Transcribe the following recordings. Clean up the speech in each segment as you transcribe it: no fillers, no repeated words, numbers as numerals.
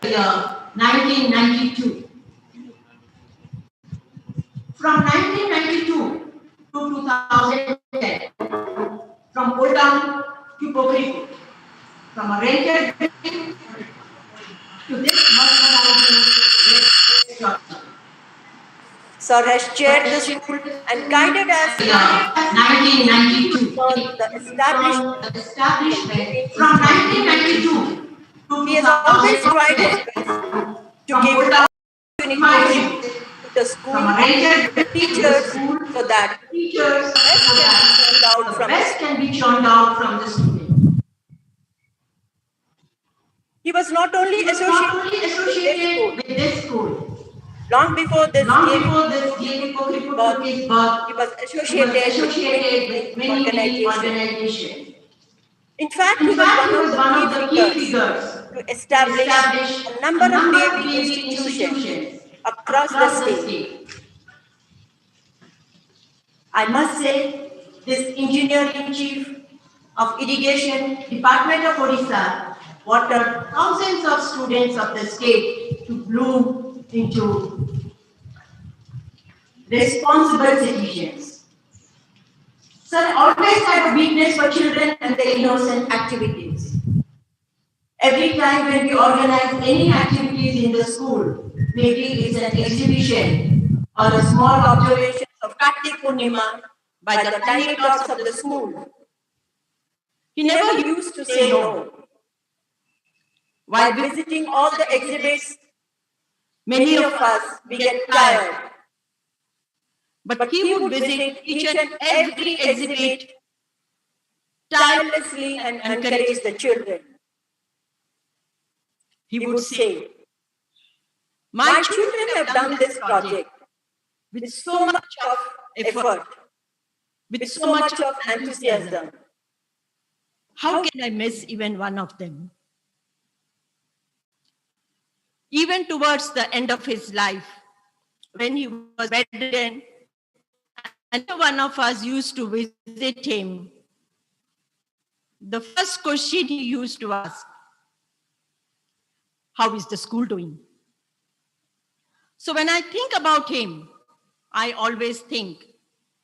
year 1992. From 1992 to 2010, from Old Town to Pokharico, from a rented building to this modernizing structure. Sir has chaired the school and guided us 1992. the establishment From 1992 to he has always tried his best to give opportunity to the school teachers so that the best can be churned out from the student. He was not only associated with this school. Long before this DAV Pokharico took his birth, he was associated with many organizations. In fact, he was one of the key figures to establish a number of DAV institutions across the state. I must say, this engineering chief of irrigation department of Odisha watered thousands of students of the state to bloom into responsible citizens. Sir always had a weakness for children and their innocent activities. Every time when we organize any activities in the school, maybe it's an exhibition or a small observation of Kartik Purnima by the tiny tots of the school, he never used to say no. While visiting all the exhibits, many of us, we get tired. But he would visit each and every exhibit tirelessly and encourage the children. He would say, "My children have done this project with so much of effort, with so much of enthusiasm. How can I miss even one of them?" Even towards the end of his life, when he was bedridden, and one of us used to visit him, the first question he used to ask, "How is the school doing?" So when I think about him, I always think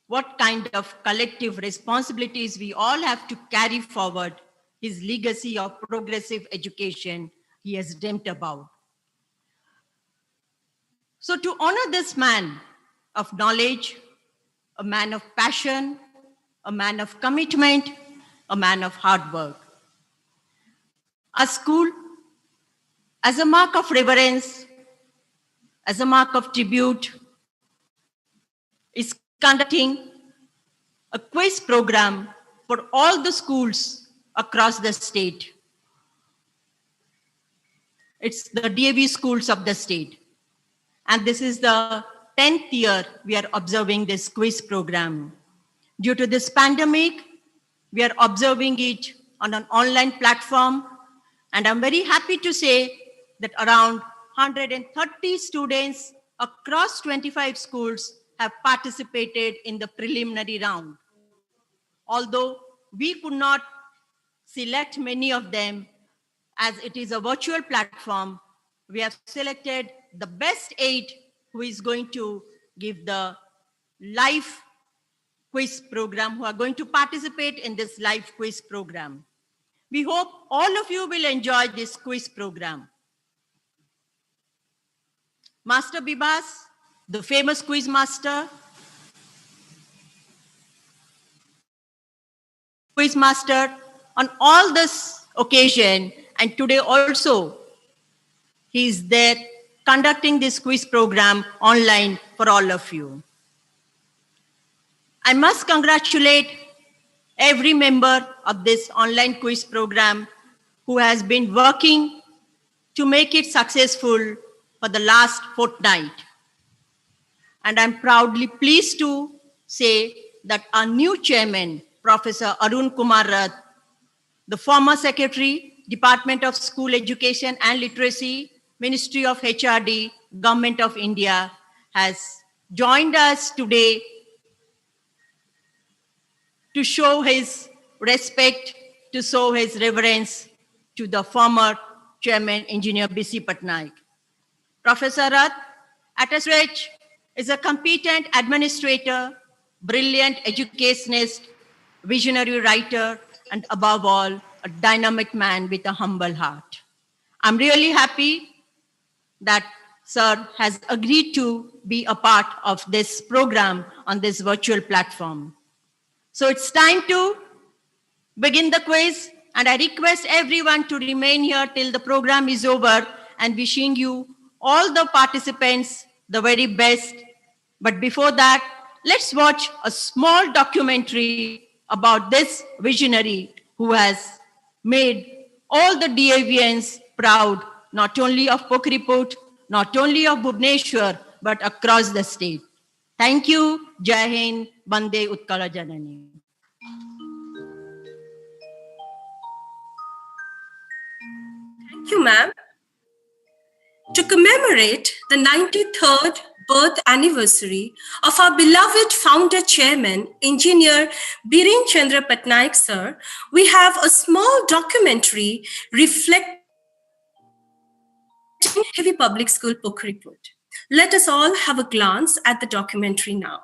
what kind of collective responsibilities we all have to carry forward his legacy of progressive education he has dreamt about. So to honor this man of knowledge, a man of passion, a man of commitment, a man of hard work, our school, as a mark of reverence, as a mark of tribute, is conducting a quiz program for all the schools across the state. It's the DAV schools of the state. And this is the 10th year we are observing this quiz program. Due to this pandemic, we are observing it on an online platform. And I'm very happy to say that around 130 students across 25 schools have participated in the preliminary round. Although we could not select many of them as it is a virtual platform, we have selected the best 8 who is going to give the live quiz program, who are going to participate in this live quiz program. We hope all of you will enjoy this quiz program. Master Bibas, the famous quiz master, on all this occasion, and today also, he is there conducting this quiz program online for all of you. I must congratulate every member of this online quiz program who has been working to make it successful for the last fortnight. And I'm proudly pleased to say that our new chairman, Professor Arun Kumar Rath, the former Secretary, Department of School Education and Literacy, Ministry of HRD, Government of India, has joined us today to show his respect, to show his reverence to the former Chairman Engineer B.C. Patnaik. Professor Rath, at his age, is a competent administrator, brilliant educationist, visionary writer, and above all, a dynamic man with a humble heart. I'm really happy that Sir has agreed to be a part of this program on this virtual platform. So it's time to begin the quiz, and I request everyone to remain here till the program is over, and wishing you all the participants the very best. But before that, let's watch a small documentary about this visionary who has made all the DAVians proud, not only of Pokriput, not only of Bhubaneswar, but across the state. Thank you. Jai Hind, Bande Utkala Janani. Thank you, ma'am. To commemorate the 93rd birth anniversary of our beloved founder chairman, Engineer Biren Chandra Patnaik sir, we have a small documentary reflecting Heavy Public School, Pokriput. Let us all have a glance at the documentary now.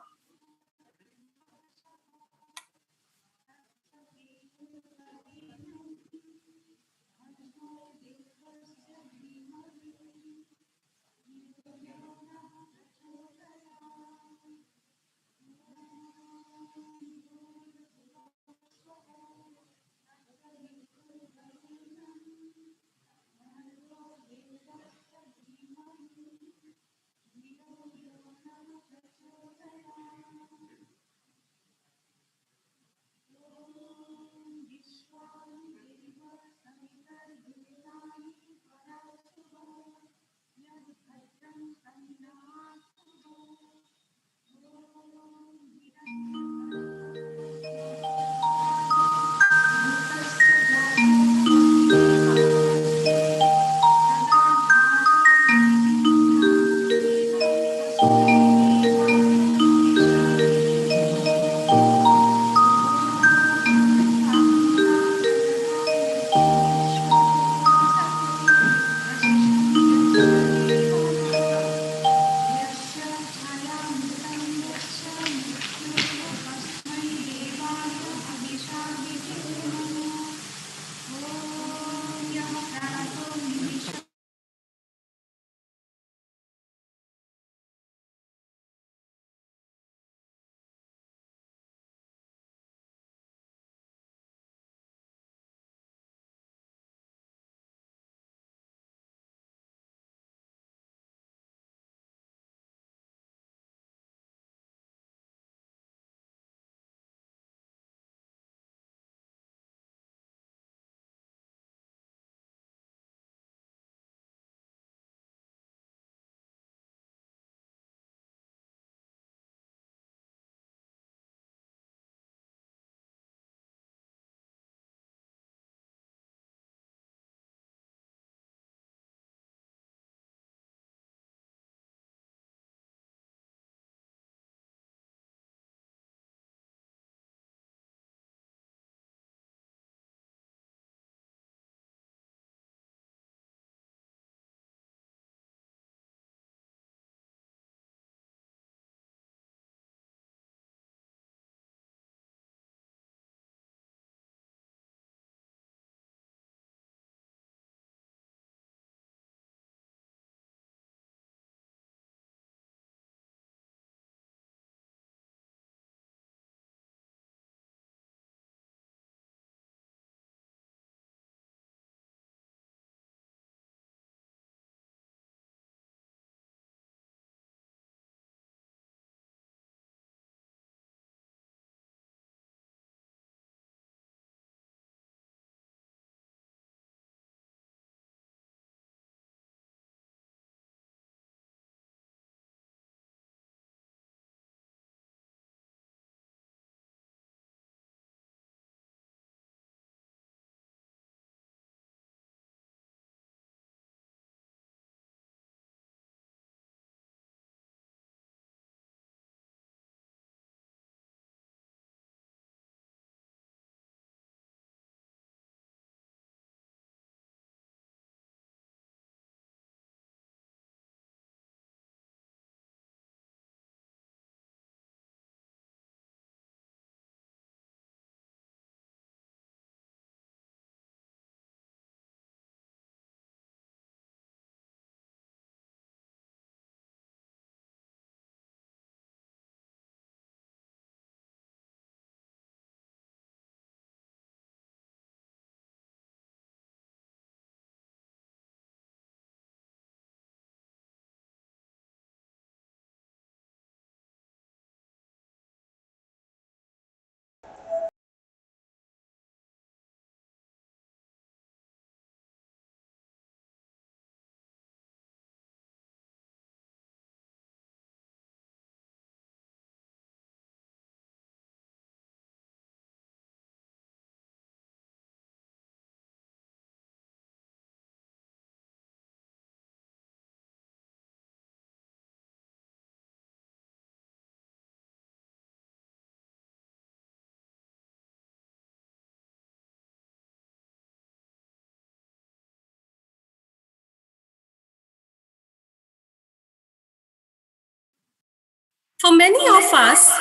For many of us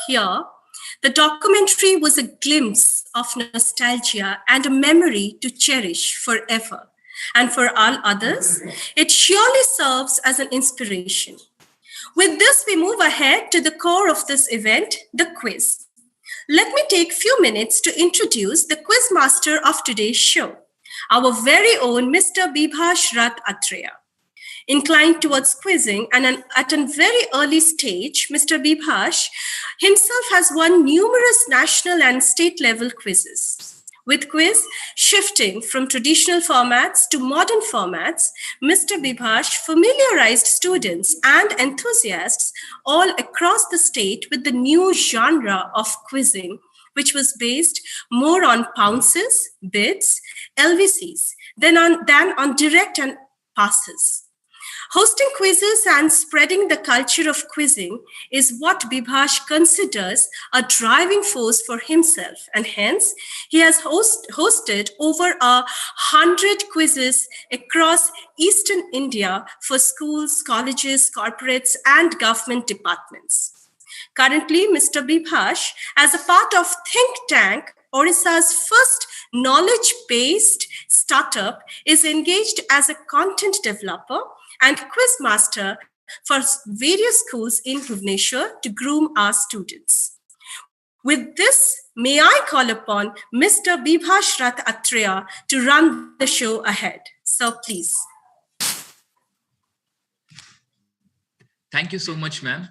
here, the documentary was a glimpse of nostalgia and a memory to cherish forever. And for all others, it surely serves as an inspiration. With this, we move ahead to the core of this event, the quiz. Let me take a few minutes to introduce the quiz master of today's show, our very own Mr. Bibhash Rath Atreya. Inclined towards quizzing, and at a very early stage, Mr. Bibhash himself has won numerous national and state level quizzes. With quiz shifting from traditional formats to modern formats, Mr. Bibhash familiarized students and enthusiasts all across the state with the new genre of quizzing, which was based more on pounces, bids, LVCs than on direct and passes. Hosting quizzes and spreading the culture of quizzing is what Bibhash considers a driving force for himself, and hence he has hosted over 100 quizzes across Eastern India for schools, colleges, corporates, and government departments. Currently, Mr. Bibhash, as a part of Think Tank, Odisha's first knowledge-based startup, is engaged as a content developer and quiz master for various schools in Bhubaneswar to groom our students. With this, may I call upon Mr. Bibhash Rath Atreya to run the show ahead. So please. Thank you so much, ma'am.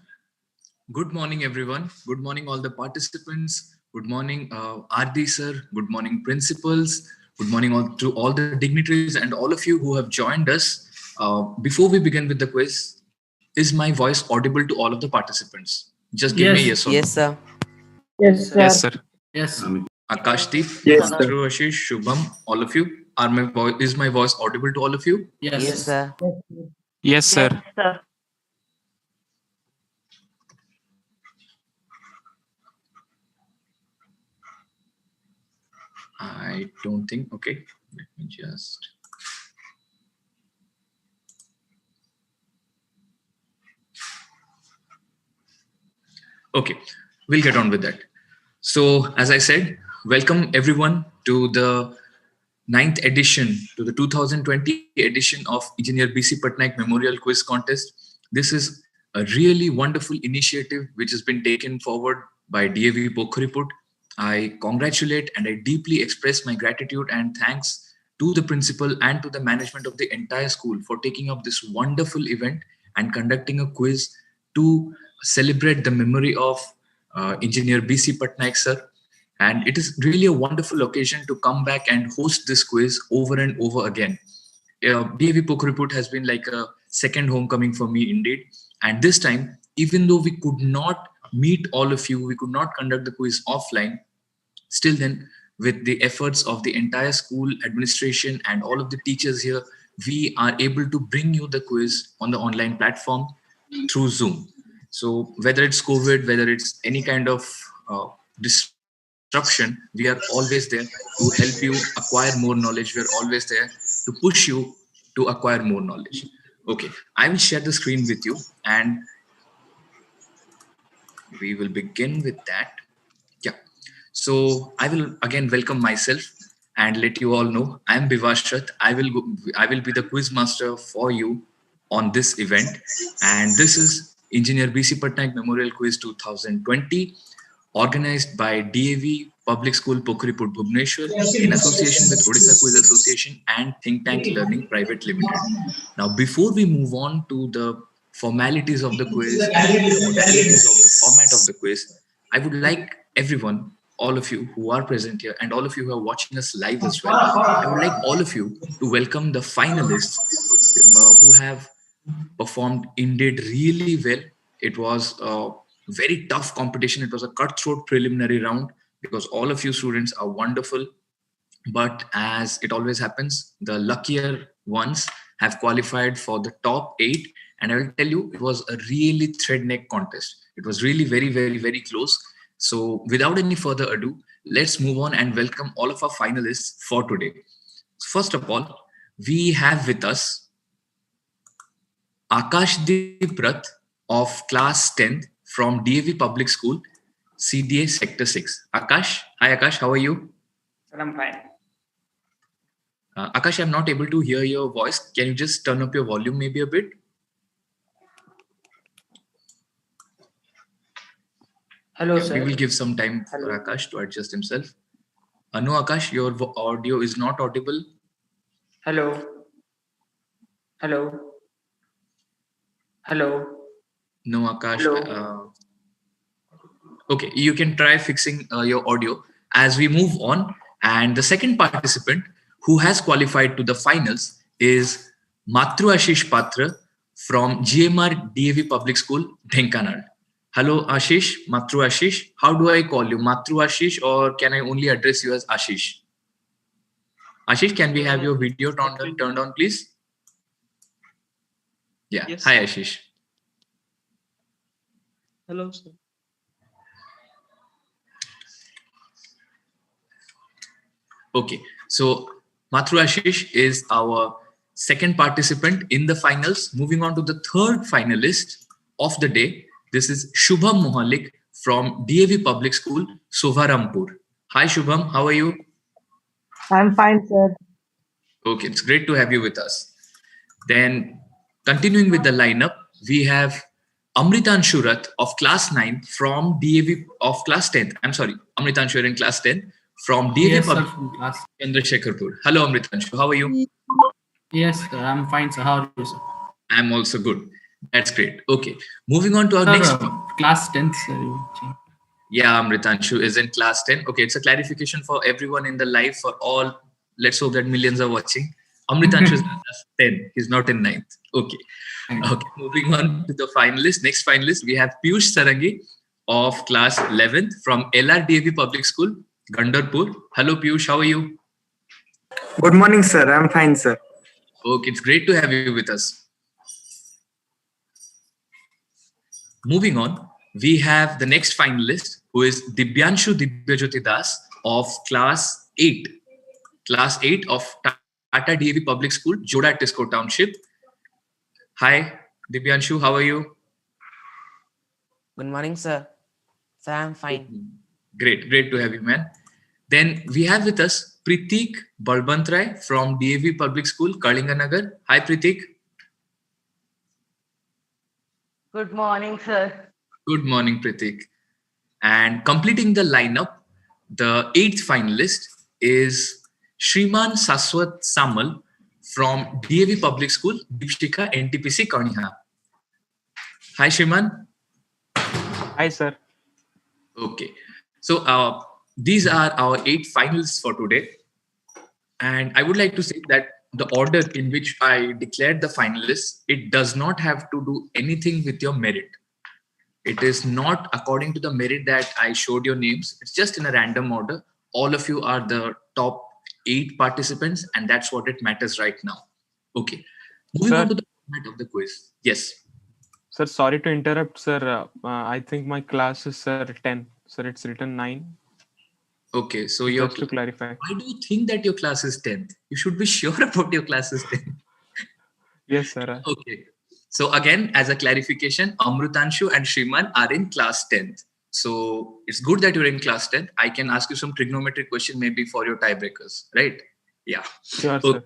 Good morning, everyone. Good morning, all the participants. Good morning, RD sir. Good morning, principals. Good morning to all the dignitaries and all of you who have joined us. Before we begin with the quiz, is my voice audible to all of the participants? Just give me a yes or no. Yes, sir. Yes, sir. Yes, sir. Yes. Akashdeep, Yes, sir. Through Ashish, Shubham, all of you. Is my voice audible to all of you? Yes, sir. Yes, sir. I don't think. Okay, let me just. Okay, we'll get on with that. So, as I said, welcome everyone to the 9th edition, to the 2020 edition of Engineer BC Patnaik Memorial Quiz Contest. This is a really wonderful initiative which has been taken forward by DAV Pokhariput. I congratulate and I deeply express my gratitude and thanks to the principal and to the management of the entire school for taking up this wonderful event and conducting a quiz to celebrate the memory of Engineer BC Patnaik sir. And it is really a wonderful occasion to come back and host this quiz over and over again. DAV Pokhariput has been like a second homecoming for me indeed. And this time, even though we could not meet all of you, we could not conduct the quiz offline, still then, with the efforts of the entire school administration and all of the teachers here, we are able to bring you the quiz on the online platform through Zoom. So whether it's COVID, whether it's any kind of disruption, we are always there to help you acquire more knowledge. We're always there to push you to acquire more knowledge. Okay, I will share the screen with you and we will begin with that. Yeah. So I will again welcome myself and let you all know I am Bibhash Rath. I will be the quiz master for you on this event, and this is Engineer BC Patnaik Memorial Quiz 2020, organized by DAV Public School Pokhariput Bhubaneswar in association with Odisha Quiz Association and Think Tank Learning Private Limited. Now, before we move on to the formalities of the quiz and the modalities of the format of the quiz, I would like everyone, all of you who are present here and all of you who are watching us live as well, I would like all of you to welcome the finalists who have performed indeed really well. It was a very tough competition. It was a cutthroat preliminary round because all of you students are wonderful. But as it always happens, the luckier ones have qualified for the top 8. And I will tell you, it was a really thread neck contest. It was really very, very, very close. So without any further ado, let's move on and welcome all of our finalists for today. First of all, we have with us Akashdeep Rath, of class 10th from DAV Public School, CDA Sector 6. Akash, hi Akash, how are you? Sir, I'm fine. Akash, I'm not able to hear your voice. Can you just turn up your volume maybe a bit? Hello, Yeah, sir. we will give some time Hello. for Akash to adjust himself. No, Akash, your audio is not audible. Hello. Hello. Hello. No, Akash. Hello. Okay, you can try fixing your audio as we move on. And the second participant who has qualified to the finals is Matru Ashish Patra from GMR DAV Public School, Dhenkanal. Hello, Ashish. Matru Ashish. How do I call you? Matru Ashish, or can I only address you as Ashish? Ashish, can we have your video turned on, please? Yeah. Yes. Hi, Ashish. Hello, sir. Okay, so Matru Ashish is our second participant in the finals. Moving on to the third finalist of the day. This is Shubham Mohalik from DAV Public School, Sovarampur. Hi Shubham, how are you? I'm fine, sir. Okay, it's great to have you with us. Then continuing with the lineup, we have Amritan Shurat of class 9 from DAV of class 10th. I'm sorry, Amritan Shurat in class 10 from DAV Yes, sir, Public from class. Chandrasekharpur. Hello Amritanshu, how are you? Yes, sir, I'm fine, sir. How are you, sir? I'm also good. That's great. Okay, moving on to our Sir, next. class 10th, sir. Yeah, Amritanshu is in class 10. Okay, it's a clarification for everyone in the live, for all. Let's hope that millions are watching. Amritanshu is in class 10. He's not in 9th. Okay. Okay, moving on to the finalist. Next finalist, we have Piyush Sarangi of class 11th from LRDAV Public School, Gandarpur. Hello, Piyush. How are you? Good morning, sir. I'm fine, sir. Okay, it's great to have you with us. Moving on, we have the next finalist, who is Dibyanshu Dibyajyoti Das of class 8. Class 8 of Tata DAV Public School, Joda Tisco Township. Hi, Dibyanshu, how are you? Good morning, sir. Sir, I'm fine. Great to have you, man. Then we have with us Pritik Balbantrai from DAV Public School, Kalinganagar. Hi, Pritik. Good morning, sir. Good morning, Pritik. And completing the lineup, the 8th finalist is Shriman Saswat Samal from DAV Public School, Deepshika NTPC, Karniha. Hi, Shriman. Hi, sir. Okay. So these are our 8 finalists for today. And I would like to say that the order in which I declared the finalists, it does not have to do anything with your merit. It is not according to the merit that I showed your names. It's just in a random order. All of you are the top 8 participants, and that's what it matters right now. Okay. Moving on to the format of the quiz. Yes. Sir, sorry to interrupt, sir. I think my class is, sir, 10. Sir, it's written 9. Okay, so your just to clarify. Why do you think that your class is 10th? You should be sure about your class is 10th. Yes, sir. Okay. So again, as a clarification, Amrutanshu and Shriman are in class 10th. So it's good that you're in class 10th. I can ask you some trigonometric question maybe for your tiebreakers, right? Yeah. Sure, okay. Sir.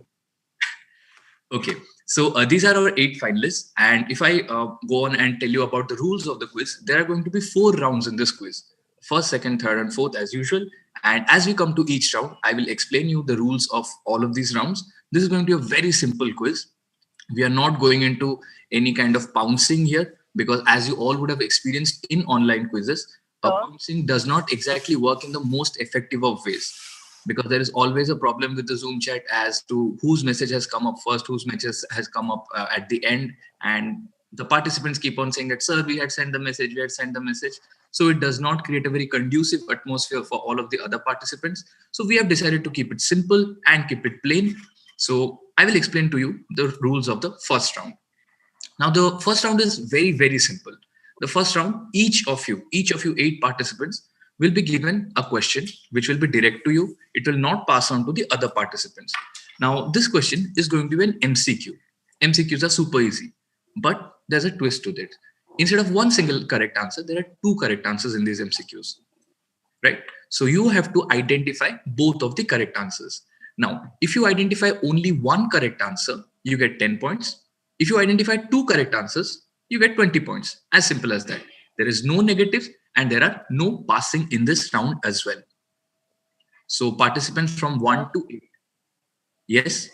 Okay. So these are our 8 finalists. And if I go on and tell you about the rules of the quiz, there are going to be 4 rounds in this quiz. First, second, third, and fourth as usual. And as we come to each round, I will explain you the rules of all of these rounds. This is going to be a very simple quiz. We are not going into any kind of pouncing here, because as you all would have experienced in online quizzes, pouncing does not exactly work in the most effective of ways, because there is always a problem with the Zoom chat as to whose message has come up first, whose message has come up at the end. And the participants keep on saying that, sir, we had sent the message, we had sent the message. So it does not create a very conducive atmosphere for all of the other participants. So we have decided to keep it simple and keep it plain. So I will explain to you the rules of the first round. Now, the first round is very, very simple. The first round, each of you 8 participants will be given a question which will be direct to you. It will not pass on to the other participants. Now, this question is going to be an MCQ. MCQs are super easy, but there's a twist to it. Instead of one single correct answer, there are two correct answers in these MCQs, right? So you have to identify both of the correct answers. Now, if you identify only one correct answer, you get 10 points. If you identify two correct answers, you get 20 points. As simple as that. There is no negatives and there are no passing in this round as well. So participants from 1 to 8. Yes?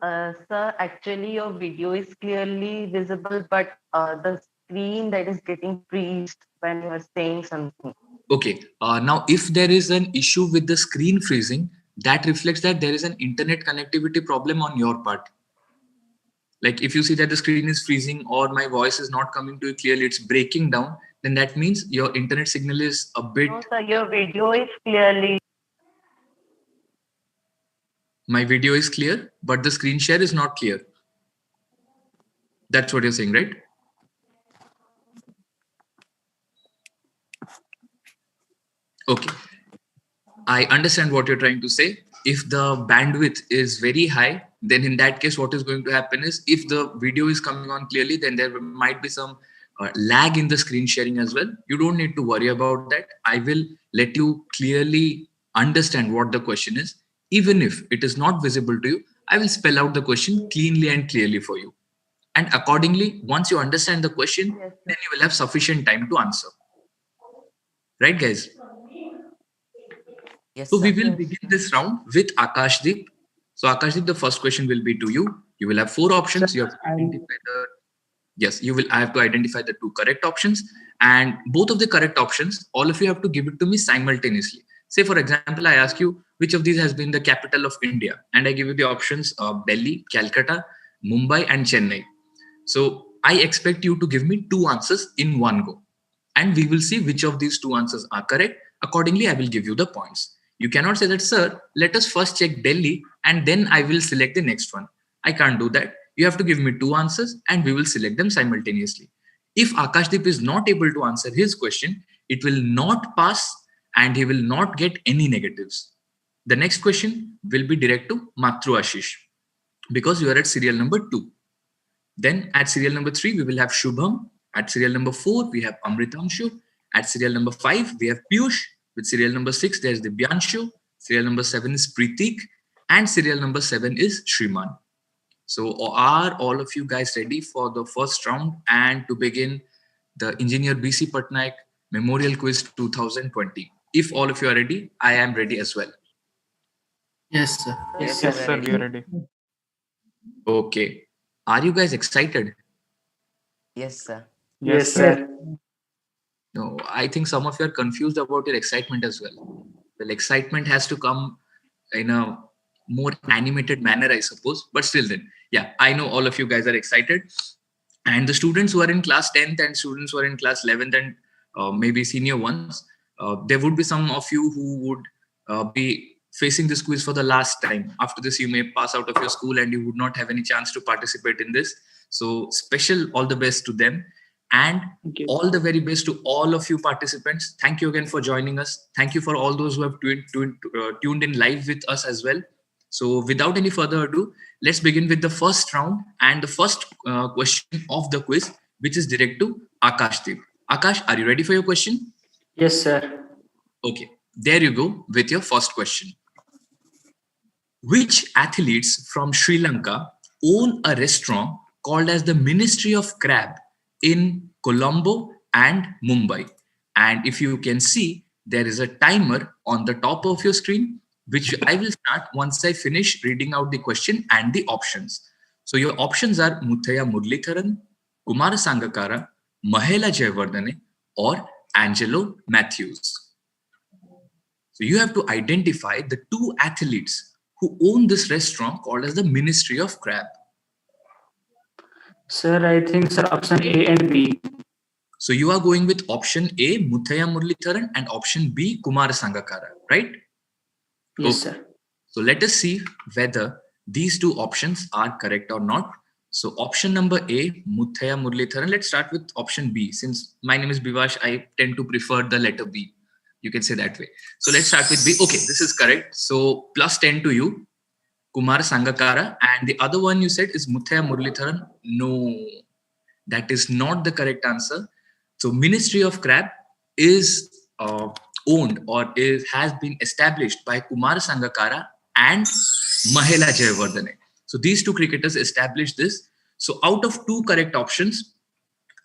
Sir, actually your video is clearly visible, but the screen that is getting freezed when you are saying something. Okay. Now, if there is an issue with the screen freezing, that reflects that there is an internet connectivity problem on your part. Like if you see that the screen is freezing or my voice is not coming to you clearly, it's breaking down, then that means your internet signal is a bit... No, sir, your video is clearly... My video is clear, but the screen share is not clear. That's what you're saying, right? Okay. I understand what you're trying to say. If the bandwidth is very high, then in that case, what is going to happen is if the video is coming on clearly, then there might be some lag in the screen sharing as well. You don't need to worry about that. I will let you clearly understand what the question is. Even if it is not visible to you, I will spell out the question cleanly and clearly for you. And accordingly, once you understand the question, then you will have sufficient time to answer. Right, guys? Yes, So sir. we will begin this round with Akashdeep. So Akashdeep, the first question will be to you. You will have 4 options. You have to identify the... Yes, you will. I have to identify the 2 correct options. And both of the correct options, all of you have to give it to me simultaneously. Say, for example, I ask you, which of these has been the capital of India? And I give you the options of Delhi, Calcutta, Mumbai, and Chennai. So I expect you to give me 2 answers in one go. And we will see which of these 2 answers are correct. Accordingly, I will give you the points. You cannot say that, sir, let us first check Delhi and then I will select the next one. I can't do that. You have to give me 2 answers and we will select them simultaneously. If Akashdeep is not able to answer his question, it will not pass and he will not get any negatives. The next question will be direct to Matru Ashish because you are at serial number 2. Then at serial number 3, we will have Shubham. At serial number 4, we have Amritamshu. At serial number 5, we have Piyush. With serial number 6, there's the Byanshu. Serial number 7 is Preetik. And serial number 7 is Shriman. So are all of you guys ready for the first round and to begin the Engineer BC Patnaik Memorial Quiz 2020? If all of you are ready, I am ready as well. Yes, sir. Yes, Yes, sir, we are ready. Okay. Are you guys excited? Yes, sir. Yes, sir. No, I think some of you are confused about your excitement as well. Well, excitement has to come in a more animated manner, I suppose. But still then, yeah, I know all of you guys are excited. And the students who are in class 10th and students who are in class 11th and maybe senior ones, there would be some of you who would be facing this quiz for the last time. After this, you may pass out of your school and you would not have any chance to participate in this. So special all the best to them. And all the very best to all of you participants. Thank you again for joining us. Thank you for all those who have tuned in live with us as well. So without any further ado, let's begin with the first round and the first question of the quiz, which is direct to Akashdeep. Akash, are you ready for your question? Yes, sir. Okay, there you go with your first question. Which athletes from Sri Lanka own a restaurant called as the Ministry of Crab in Colombo and Mumbai? And if you can see, there is a timer on the top of your screen, which I will start once I finish reading out the question and the options. So your options are Muthaiya Muralitharan, Kumar Sangakara, Mahela Jayawardene, or Angelo Matthews. So you have to identify the 2 athletes who own this restaurant called as the Ministry of Crab. Sir, I think, sir, option A and B. So you are going with option A, Muthaiya Muralitharan, and option B, Kumar Sangakara, right? Yes, Okay. sir. So let us see whether these 2 options are correct or not. So option number A, Muthaiya Muralitharan. Let's start with option B. Since my name is Bivash, I tend to prefer the letter B. You can say that way. So let's start with B. Okay, this is correct. So plus 10 to you, Kumar Sangakara. And the other one you said is Muthaiya Muralitharan. No. That is not the correct answer. So Ministry of Crab is owned or has been established by Kumar Sangakkara and Mahela Jayawardene. So these two cricketers established this. So out of two correct options,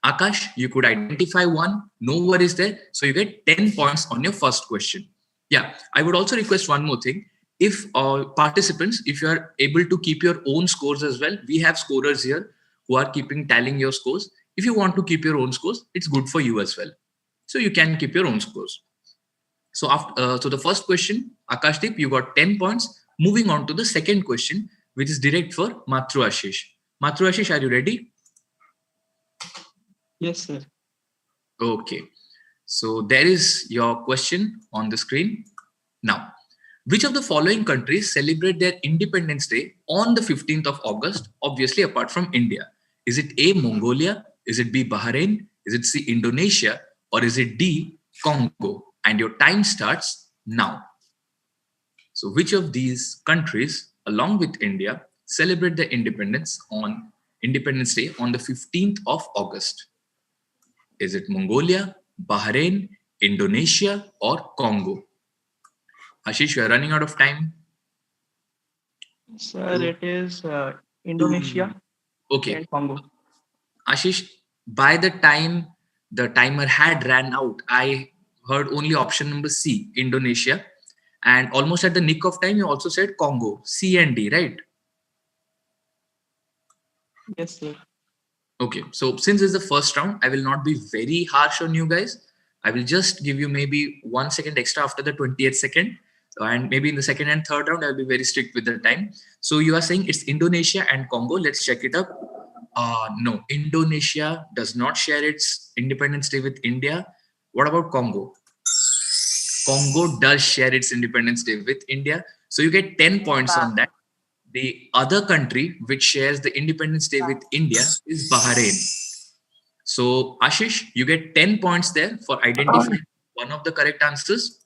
Akash, you could identify one, no worries there. So you get 10 points on your first question. Yeah, I would also request one more thing. If participants, if you are able to keep your own scores as well, we have scorers here who are tallying your scores. If you want to keep your own scores, it's good for you as well. So you can keep your own scores. So so the first question, Akashdeep, you got 10 points. Moving on to the second question, which is direct for Matru Ashish. Matru Ashish, are you ready? Yes, sir. Okay. So there is your question on the screen. Now, which of the following countries celebrate their Independence Day on the 15th of August, obviously apart from India? Is it A, Mongolia? Is it B, Bahrain? Is it C, Indonesia? Or is it D, Congo? And your time starts now. So which of these countries, along with India, celebrate their Independence Day on the 15th of August? Is it Mongolia, Bahrain, Indonesia, or Congo? Ashish, you are running out of time. Sir, it is Indonesia Okay. and Congo. Ashish, by the time the timer had ran out, I heard only option number C, Indonesia. And almost at the nick of time, you also said Congo, C and D, right? Yes, sir. Okay, so since it's the first round, I will not be very harsh on you guys. I will just give you maybe 1 second extra after the 20th second. And maybe in the second and third round, I'll be very strict with the time. So you are saying it's Indonesia and Congo. Let's check it up. No, Indonesia does not share its Independence Day with India. What about Congo? Congo does share its Independence Day with India. So you get 10 points on that. The other country which shares the Independence Day with India is Bahrain. So Ashish, you get 10 points there for identifying one of the correct answers.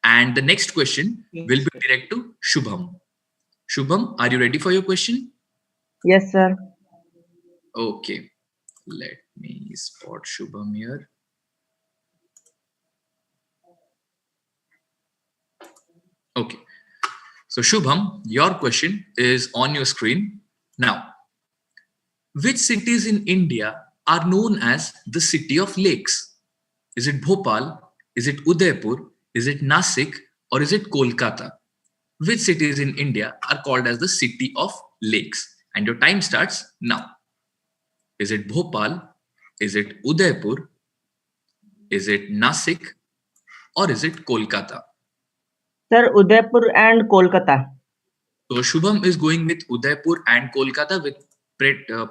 And the next question will be direct to Shubham. Shubham, are you ready for your question? Yes, sir. Okay. Let me spot Shubham here. Okay. So Shubham, your question is on your screen. Now, which cities in India are known as the city of lakes? Is it Bhopal? Is it Udaipur? Is it Nasik? Or is it Kolkata? Which cities in India are called as the city of lakes? And your time starts now. Is it Bhopal? Is it Udaipur? Is it Nasik? Or is it Kolkata? Sir, Udaipur and Kolkata. So Shubham is going with Udaipur and Kolkata with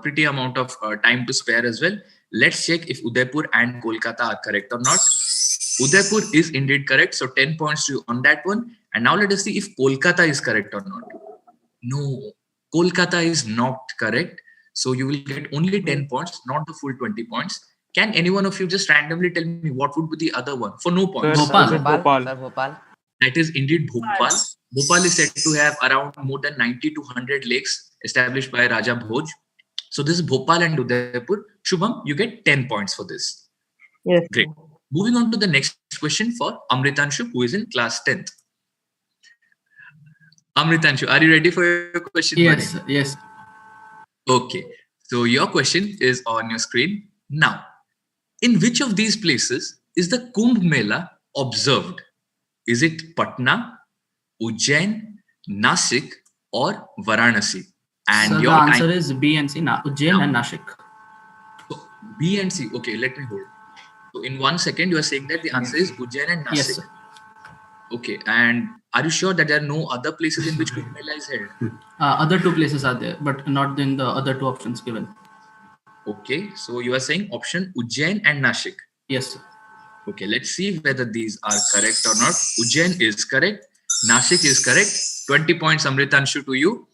pretty amount of time to spare as well. Let's check if Udaipur and Kolkata are correct or not. Udaipur is indeed correct. So 10 points to you on that one. And now let us see if Kolkata is correct or not. No, Kolkata is not correct. So you will get only 10 points, not the full 20 points. Can any one of you just randomly tell me what would be the other one for no points? Bhopal. That is indeed Bhopal. Bhopal is said to have around more than 90 to 100 lakes established by Raja Bhoj. So this is Bhopal and Udaipur. Shubham, you get 10 points for this. Yes. Great. Moving on to the next question for Amritanshu, who is in class 10th. Amritanshu, are you ready for your question? Yes, buddy? yes. Okay. So your question is on your screen now. In which of these places is the Kumbh Mela observed? Is it Patna, Ujjain, Nasik, or Varanasi? And So the your answer time is B and C, Ujjain and Nashik. So B and C. Okay, let me hold. So in 1 second, you are saying that the answer is Ujjain and Nasik. Yes, sir. Okay, and are you sure that there are no other places in which Kumbh Mela is held? Other two places are there, but not in the other two options given. Okay, so you are saying option Ujjain and Nashik. Yes, sir. Okay, let's see whether these are correct or not. Ujjain is correct. Nashik is correct. 20 points, Amritanshu, to you.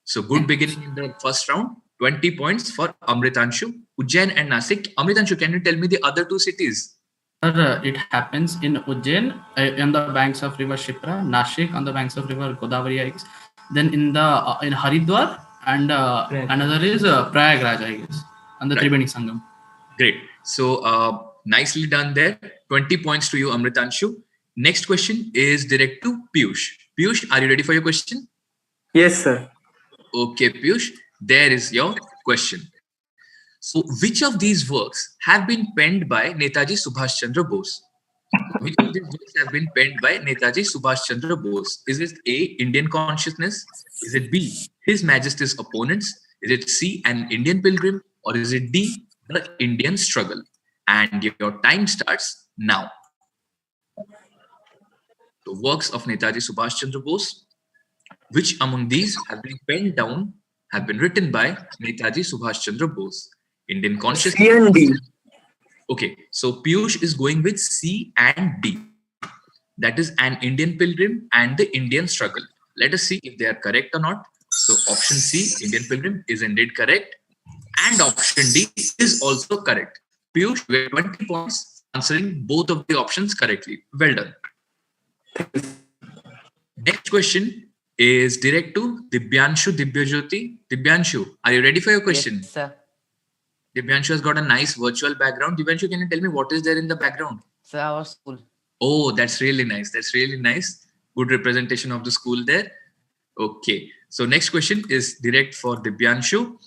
So good beginning in the first round. 20 points for Amritanshu. Ujjain and Nasik. Amritanshu, can you tell me the other two cities? It happens in Ujjain on the banks of river Shipra, Nashik on the banks of river Godavari, I guess. Then in Haridwar and another is Prayagraj, I guess. and the Right. Tribeni Sangam. Great. So nicely done there. 20 points to you, Amritanshu. Next question is direct to Piyush. Piyush, are you ready for your question? Yes, sir. Okay, Piyush, there is your question. So, which of these works have been penned by Netaji Subhash Chandra Bose? Which of these works have been penned by Netaji Subhash Chandra Bose? Is it A, Indian Consciousness? Is it B, His Majesty's Opponents? Is it C, An Indian Pilgrim? Or is it D, The Indian Struggle? And your time starts now. The works of Netaji Subhash Chandra Bose, which among these have been penned down, have been written by Netaji Subhash Chandra Bose? Indian Consciousness. C and D. Okay, so Piyush is going with C and D. That is An Indian Pilgrim and The Indian Struggle. Let us see if they are correct or not. So option C, Indian Pilgrim, is indeed correct. And option D is also correct. Piyush, you have 20 points answering both of the options correctly. Well done. Next question is direct to Dibyanshu Dibyajyoti. Dibyanshu, are you ready for your question? Yes, sir. Dibyanshu has got a nice virtual background. Dibyanshu, can you tell me what is there in the background? Sir, our school. Oh, that's really nice. That's really nice. Good representation of the school there. Okay. So next question is direct for Dibyanshu.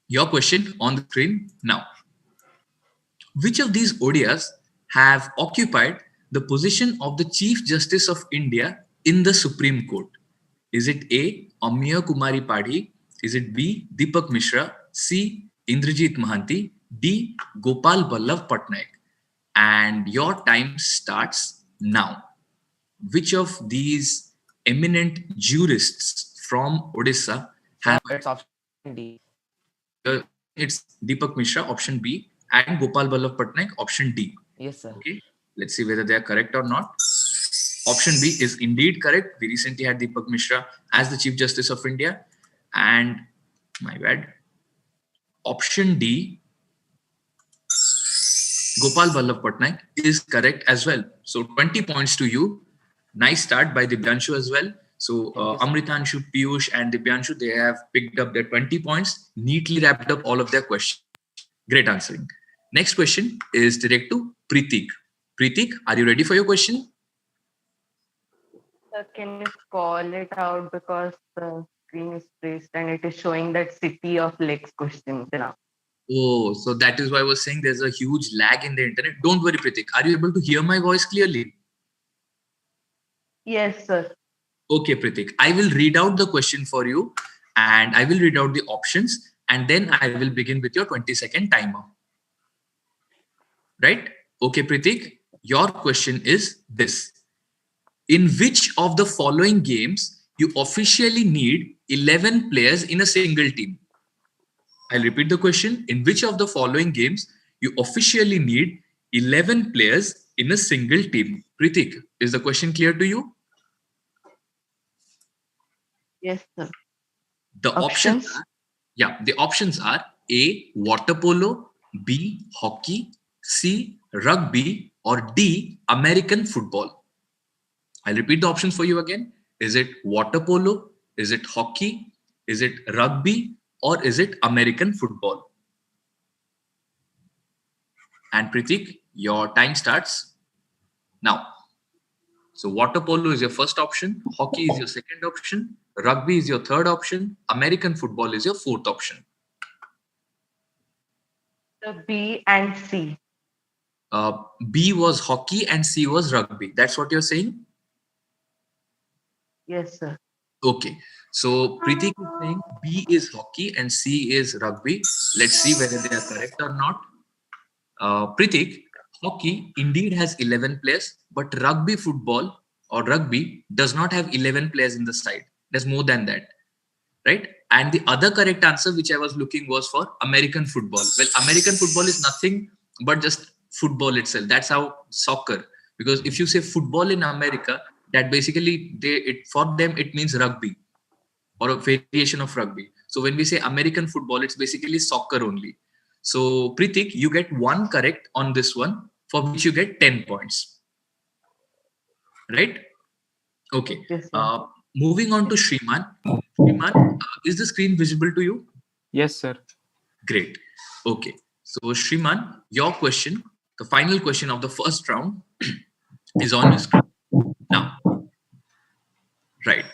Your question on the screen now. Which of these ODIs have occupied the position of the Chief Justice of India in the Supreme Court? Is it A, Amiya Kumari Padhi? Is it B, Deepak Mishra? C, Indrajit Mahanti? D, Gopal Vallav Patnaik? And your time starts now. Which of these eminent jurists from Odisha have... It's option D. It's Deepak Mishra, option B, and Gopal Vallav Patnaik, option D. Yes, sir. Okay, let's see whether they are correct or not. Option B is indeed correct. We recently had Deepak Mishra as the Chief Justice of India. And my bad. Option D, Gopal Vallav Patnaik, is correct as well. So 20 points to you. Nice start by Dibyanshu as well. So Amritanshu, Piyush and Dibyanshu, they have picked up their 20 points, neatly wrapped up all of their questions. Great answering. Next question is direct to Preetik. Preetik, are you ready for your question? Sir, can you call it out because the screen is placed and it is showing that City of Lakes question now. Oh, so that is why I was saying there's a huge lag in the internet. Don't worry, Preetik. Are you able to hear my voice clearly? Yes, sir. Okay, Preetik. I will read out the question for you and I will read out the options and then I will begin with your 20-second timer. Right? Okay, Preetik. Your question is this. In which of the following games you officially need 11 players in a single team? I'll repeat the question. In which of the following games you officially need 11 players in a single team? Preetik, is the question clear to you? Yes, sir. The options are A, water polo, B, hockey, C, rugby, or D, American football. I'll repeat the options for you again. Is it water polo? Is it hockey? Is it rugby? Or is it American football? And Preetik, your time starts now. So water polo is your first option, hockey is your second option, rugby is your third option, American football is your fourth option. The B and C. B was hockey and C was rugby. That's what you're saying? Yes, sir. Okay. So Preetik is saying B is hockey and C is rugby. Let's see whether they are correct or not. Preetik, hockey indeed has 11 players, but rugby football or rugby does not have 11 players in the side. There's more than that, right? And the other correct answer which I was looking was for American football. Well, American football is nothing but just football itself. That's how soccer. Because if you say football in America, that basically for them it means rugby or a variation of rugby. So when we say American football, it's basically soccer only. So Preetik, you get one correct on this one, for which you get 10 points. Right? Okay. Yes, Moving on to Shriman. Shriman, is the screen visible to you? Yes, sir. Great. Okay. So Shriman, your question, the final question of the first round is on your screen now. Right.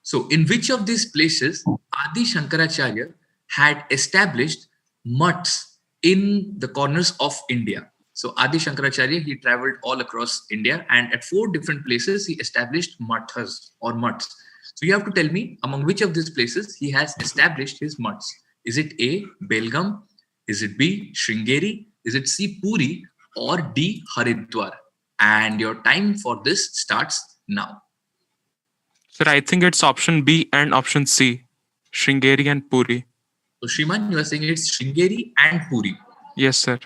So in which of these places Adi Shankaracharya had established mutts in the corners of India? So Adi Shankaracharya, he traveled all across India, and at 4 different places he established mutts or mutts. So you have to tell me among which of these places he has established his mutts. Is it A, Belgaum? Is it B, Sringeri? Is it C, Puri? Or D, Haridwar? And your time for this starts now. Sir, I think it's option B and option C, Sringeri and Puri. So Shriman, you are saying it's Sringeri and Puri. Yes, sir.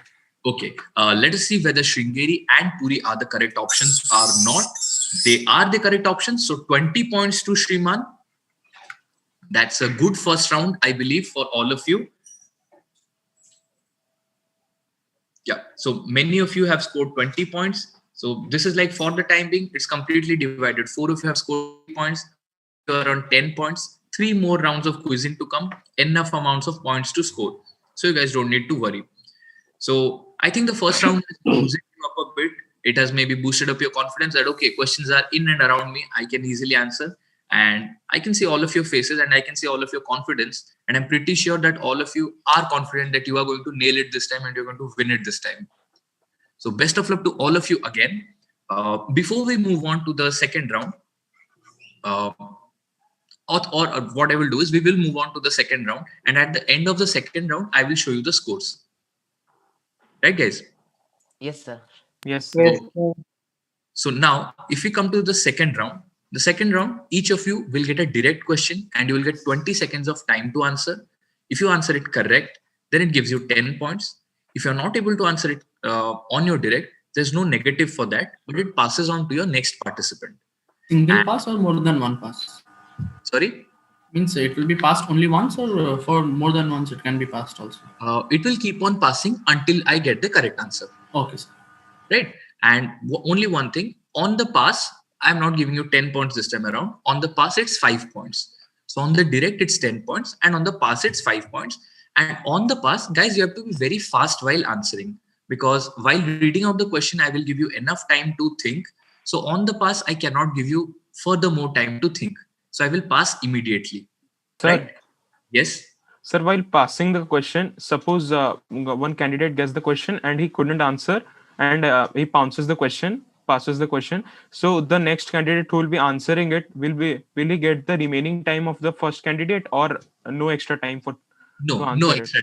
Okay, let us see whether Sringeri and Puri are the correct options or not. They are the correct options. So 20 points to Shriman. That's a good first round, I believe, for all of you. Yeah, so many of you have scored 20 points. So this is like for the time being, it's completely divided. 4 of you have scored points. You are on 10 points. 3 more rounds of quizzing to come. Enough amounts of points to score. So you guys don't need to worry. So I think the first round has boosted you up a bit. It has maybe boosted up your confidence that, okay, questions are in and around me. I can easily answer. And I can see all of your faces and I can see all of your confidence. And I'm pretty sure that all of you are confident that you are going to nail it this time and you're going to win it this time. So best of luck to all of you again. Before we move on to the second round, or what I will do is we will move on to the second round. And at the end of the second round, I will show you the scores. Right, guys? Yes, sir. Yes, sir. Yes, sir. So now, if we come to the second round, each of you will get a direct question and you will get 20 seconds of time to answer. If you answer it correct, then it gives you 10 points. If you're not able to answer it on your direct, there's no negative for that, but it passes on to your next participant. Single pass or more than one pass? Sorry? Means it will be passed only once, or for more than once it can be passed also? It will keep on passing until I get the correct answer. Okay, sir. Right? And only one thing, on the pass, I'm not giving you 10 points this time around. On the pass, it's 5 points. So on the direct, it's 10 points. And on the pass, it's 5 points. And on the pass, guys, you have to be very fast while answering. Because while reading out the question, I will give you enough time to think. So on the pass, I cannot give you further more time to think. So I will pass immediately. Sir, right? Yes? Sir, while passing the question, suppose one candidate gets the question and he couldn't answer, and he passes the question. So the next candidate who will be answering it will he get the remaining time of the first candidate, or no extra time for No extra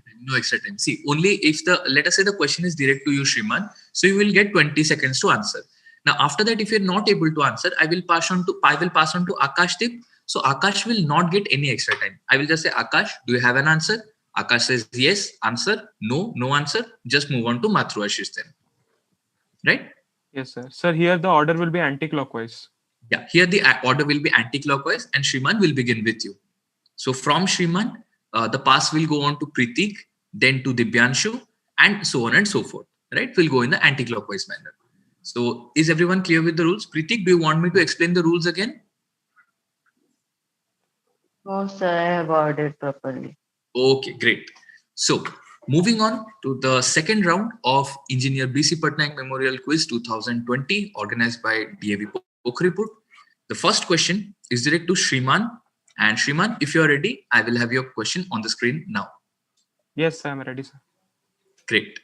time. See, only if let us say the question is direct to you, Shriman, so you will get 20 seconds to answer. Now, after that, if you're not able to answer, I will pass on to Akashdip. So Akash will not get any extra time. I will just say, Akash, do you have an answer? Akash says yes, answer. No answer. Just move on to Matru Ashish then. Right? Yes, sir. Sir, here the order will be anti-clockwise. Yeah, here the order will be anti-clockwise, and Shriman will begin with you. So from Shriman, the pass will go on to Pritik, then to Dibyanshu, and so on and so forth. Right? We'll go in the anti-clockwise manner. So is everyone clear with the rules? Pritik, do you want me to explain the rules again? No, sir, I have heard it properly. Okay, great. So moving on to the second round of Engineer BC Patnaik Memorial Quiz 2020 organized by DAV Pokhriput. The first question is direct to Shriman. And Shriman, if you are ready, I will have your question on the screen now. Yes, I am ready, sir. Great.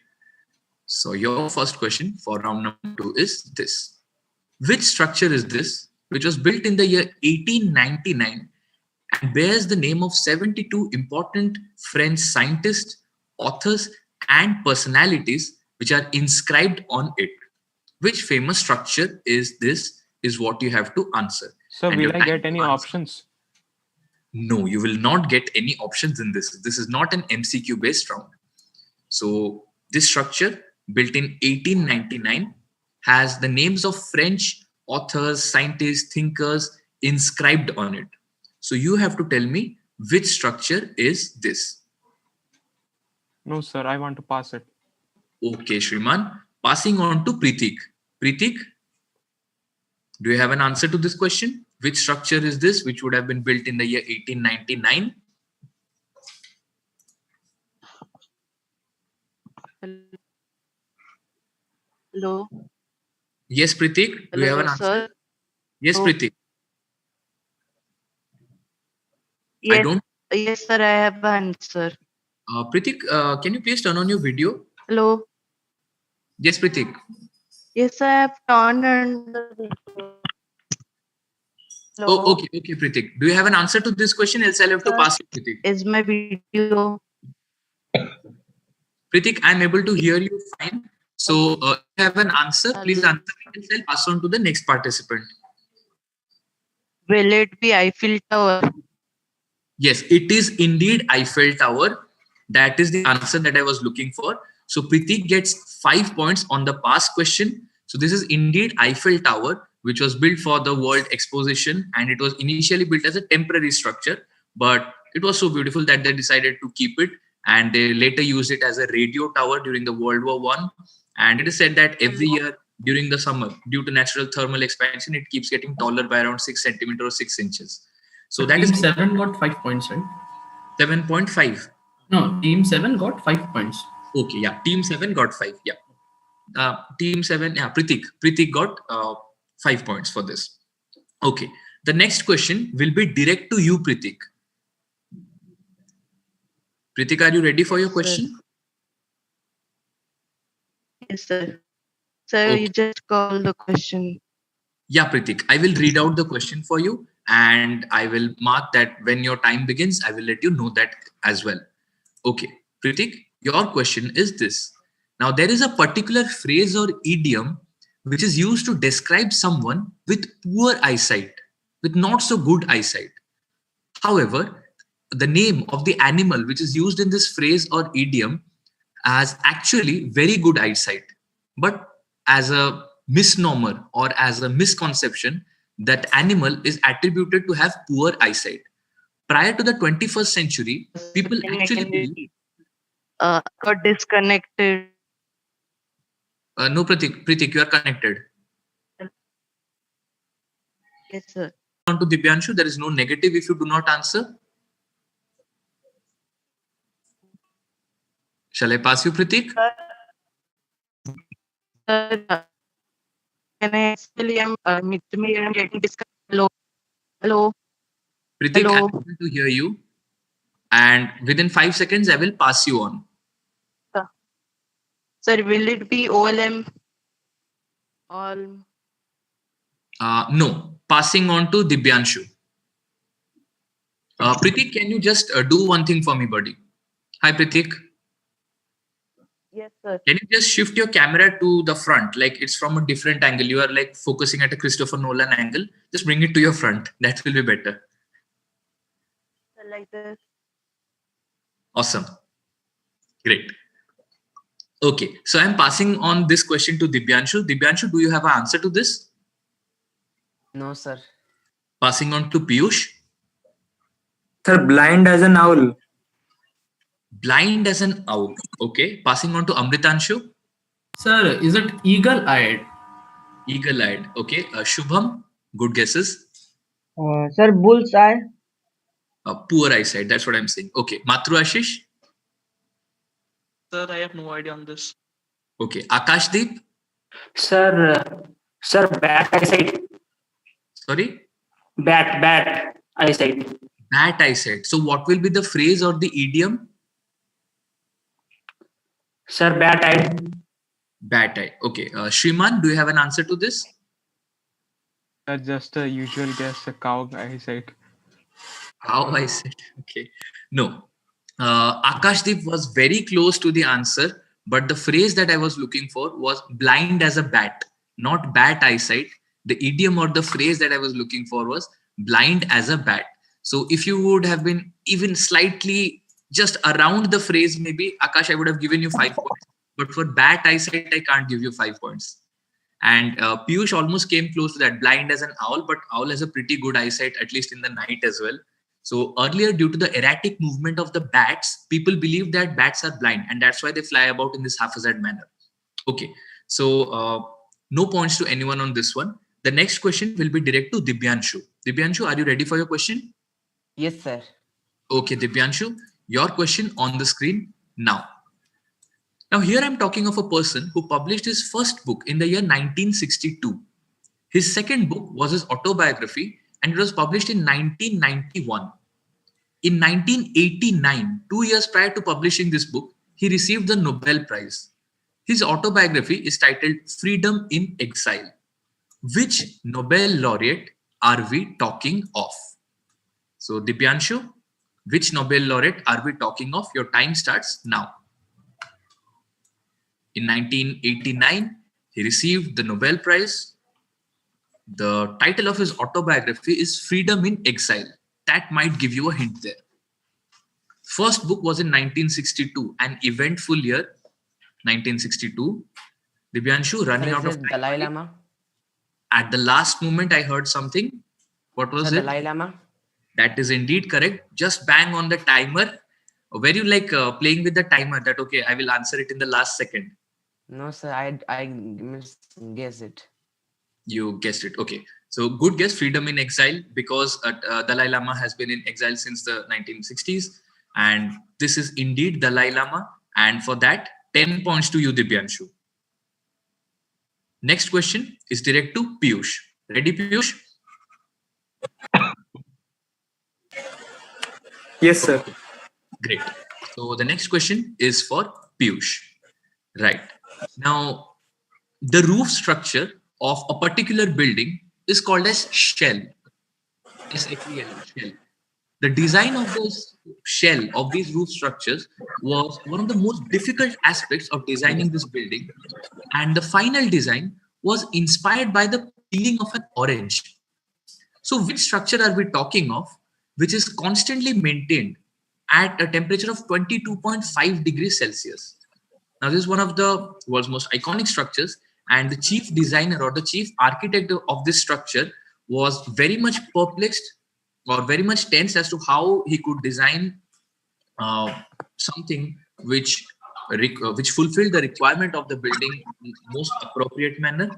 So your first question for round number 2 is this. Which structure is this, which was built in the year 1899 and bears the name of 72 important French scientists, authors, and personalities which are inscribed on it? Which famous structure is this, is what you have to answer. So will I get any options? No, you will not get any options in this. This is not an MCQ based round. So this structure, built in 1899, has the names of French authors, scientists, thinkers inscribed on it. So you have to tell me which structure is this. No, sir, I want to pass it. Okay, Shriman. Passing on to Pritik. Pritik, do you have an answer to this question? Which structure is this, which would have been built in the year 1899? Hello. Yes, Pritik, do you have Hello, an answer? sir. Yes, Hello. Pritik. I Yes. don't. Yes, sir. I have an answer. Pritik, can you please turn on your video? Hello. Yes, Pritik. Yes, I have turned on the video. Oh, Hello. okay, okay, Pritik. Do you have an answer to this question? Else I'll have to Sir, pass you, Pritik. is my video? Pritik, I'm able to hear you fine. So, if you have an answer, please Hello. answer me. Else I'll pass on to the next participant. Will it be Eiffel Tower? Yes, it is indeed Eiffel Tower. That is the answer that I was looking for. So Pritik gets 5 points on the past question. So this is indeed Eiffel Tower, which was built for the World Exposition, and it was initially built as a temporary structure, but it was so beautiful that they decided to keep it, and they later used it as a radio tower during the World War One. And it is said that every year during the summer, due to natural thermal expansion, it keeps getting taller by around 6 centimeters or 6 inches. So that Team is 7 got 5 points, right? 7.5. No, Team 7 got 5 points. Okay, yeah. Team 7 got 5. Yeah. Team 7, yeah. Pritik got 5 points for this. Okay. The next question will be direct to you, Pritik. Pritik, are you ready for your question? Yes, sir. Sir, Okay. you just call the question. Yeah, Pritik, I will read out the question for you, and I will mark that when your time begins, I will let you know that as well. Okay, Pritik, your question is this. Now, there is a particular phrase or idiom which is used to describe someone with poor eyesight, with not so good eyesight. However, the name of the animal which is used in this phrase or idiom has actually very good eyesight. But as a misnomer or as a misconception, that animal is attributed to have poor eyesight. Prior to the 21st century, people actually believe. Got disconnected. No, Pritik, you are connected. Yes, sir. On to Dibyanshu, there is no negative if you do not answer. Shall I pass you, Pritik? Can I actually I'm getting disconnected. Hello. Hello. Pritik, Hello. I'm able to hear you. And within 5 seconds, I will pass you on. Sir, will it be OLM? All. No, passing on to Dibyanshu. Pritik, can you just do one thing for me, buddy? Hi, Pritik. Yes, sir. Can you just shift your camera to the front? Like it's from a different angle. You are like focusing at a Christopher Nolan angle. Just bring it to your front. That will be better. Like this. Awesome. Great. Okay. So I'm passing on this question to Dibyanshu. Dibyanshu, do you have an answer to this? No, sir. Passing on to Piyush. Sir, blind as an owl. Blind as an owl. Okay. Passing on to Amritanshu. Sir, is it eagle-eyed? Eagle-eyed. Okay. Shubham. Good guesses. Sir, bull's eye. Poor eyesight. That's what I'm saying. Okay. Matru Ashish. Sir, I have no idea on this. Okay. Akashdeep. Sir, bat eyesight. Sorry? Bat eyesight. Bat eyesight. So what will be the phrase or the idiom? Sir, bat eye. Bat eye. Okay. Shriman, do you have an answer to this? Just a usual guess, a cow eyesight. Cow eyesight. Okay. No. Akashdeep was very close to the answer, but the phrase that I was looking for was blind as a bat, not bat eyesight. The idiom or the phrase that I was looking for was blind as a bat. So if you would have been even slightly just around the phrase, maybe Akash, I would have given you 5 points. But for bat eyesight, I can't give you 5 points. And Piyush almost came close to that, blind as an owl, but owl has a pretty good eyesight, at least in the night as well. So earlier, due to the erratic movement of the bats, people believe that bats are blind, and that's why they fly about in this haphazard manner. Okay, so no points to anyone on this one. The next question will be direct to Dibyanshu. Dibyanshu, are you ready for your question? Yes, sir. Okay, Dibyanshu, your question on the screen now. Now, here I'm talking of a person who published his first book in the year 1962. His second book was his autobiography, and it was published in 1991. In 1989, 2 years prior to publishing this book, he received the Nobel Prize. His autobiography is titled Freedom in Exile. Which Nobel laureate are we talking of? So, Dibyanshu, which Nobel laureate are we talking of? Your time starts now. In 1989, he received the Nobel Prize. The title of his autobiography is Freedom in Exile. That might give you a hint there. First book was in 1962, an eventful year, 1962. Dibyanshu, Sir, running is out of it time. Dalai Lama? At the last moment, I heard something. What was Sir, it? Dalai Lama? That is indeed correct. Just bang on the timer. Were you like playing with the timer that, okay, I will answer it in the last second? No, sir, I guess it. You guessed it. Okay. So good guess, Freedom in Exile, because Dalai Lama has been in exile since the 1960s. And this is indeed Dalai Lama. And for that, 10 points to you, Dibyanshu. Next question is direct to Piyush. Ready, Piyush? Yes, sir. Great. So the next question is for Piyush. Right. Now, the roof structure of a particular building is called as shell. S-H-E-L, shell. The design of this shell of these roof structures was one of the most difficult aspects of designing this building, and the final design was inspired by the peeling of an orange. So which structure are we talking of which is constantly maintained at a temperature of 22.5 degrees Celsius? Now, this is one of the world's most iconic structures, and the chief designer or the chief architect of this structure was very much perplexed or very much tense as to how he could design something which fulfilled the requirement of the building in most appropriate manner,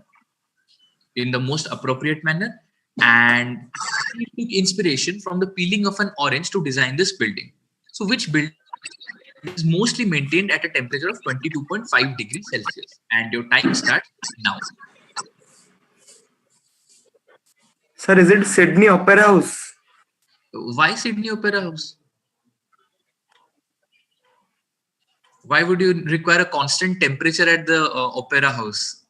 and he took inspiration from the peeling of an orange to design this building. So, which building is mostly maintained at a temperature of 22.5 degrees Celsius? And your time starts now. Sir, is it Sydney Opera House? Why Sydney Opera House? Why would you require a constant temperature at the Opera House?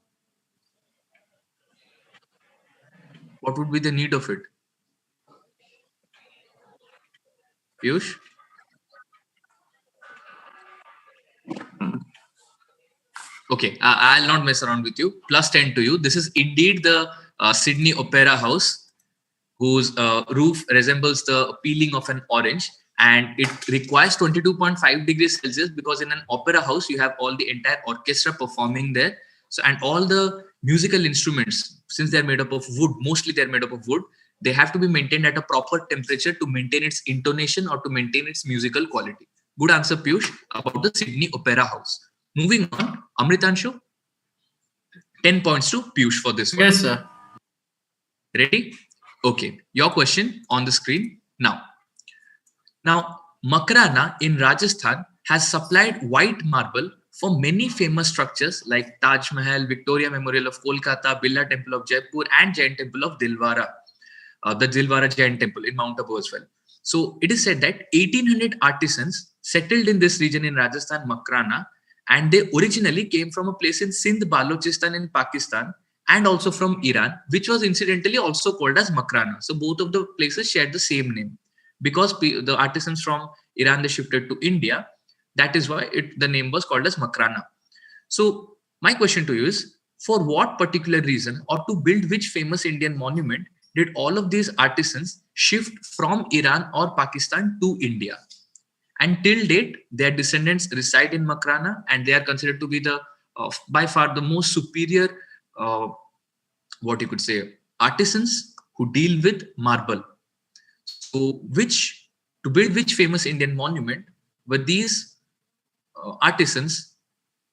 What would be the need of it? Piyush? Okay, I'll not mess around with you. Plus 10 to you. This is indeed the Sydney Opera House, whose roof resembles the peeling of an orange, and it requires 22.5 degrees Celsius because in an opera house you have all the entire orchestra performing there. So, and all the musical instruments, since they're made up of wood, mostly they're made up of wood, they have to be maintained at a proper temperature to maintain its intonation or to maintain its musical quality. Good answer, Piyush, about the Sydney Opera House. Moving on, Amritanshu, 10 points to Piyush for this one. Yes, sir. Ready? Okay, your question on the screen now. Now, Makrana in Rajasthan has supplied white marble for many famous structures like Taj Mahal, Victoria Memorial of Kolkata, Birla Temple of Jaipur, and Jain Temple of Dilwara, the Dilwara Jain Temple in Mount Abu as well. So it is said that 1800 artisans settled in this region in Rajasthan, Makrana, and they originally came from a place in Sindh, Balochistan in Pakistan, and also from Iran, which was incidentally also called as Makrana. So both of the places shared the same name. Because the artisans from Iran, they shifted to India, that is why the name was called as Makrana. So my question to you is, for what particular reason or to build which famous Indian monument did all of these artisans shift from Iran or Pakistan to India? And till date, their descendants reside in Makrana, and they are considered to be the by far the most superior, what you could say, artisans who deal with marble. So, to build which famous Indian monument were these artisans,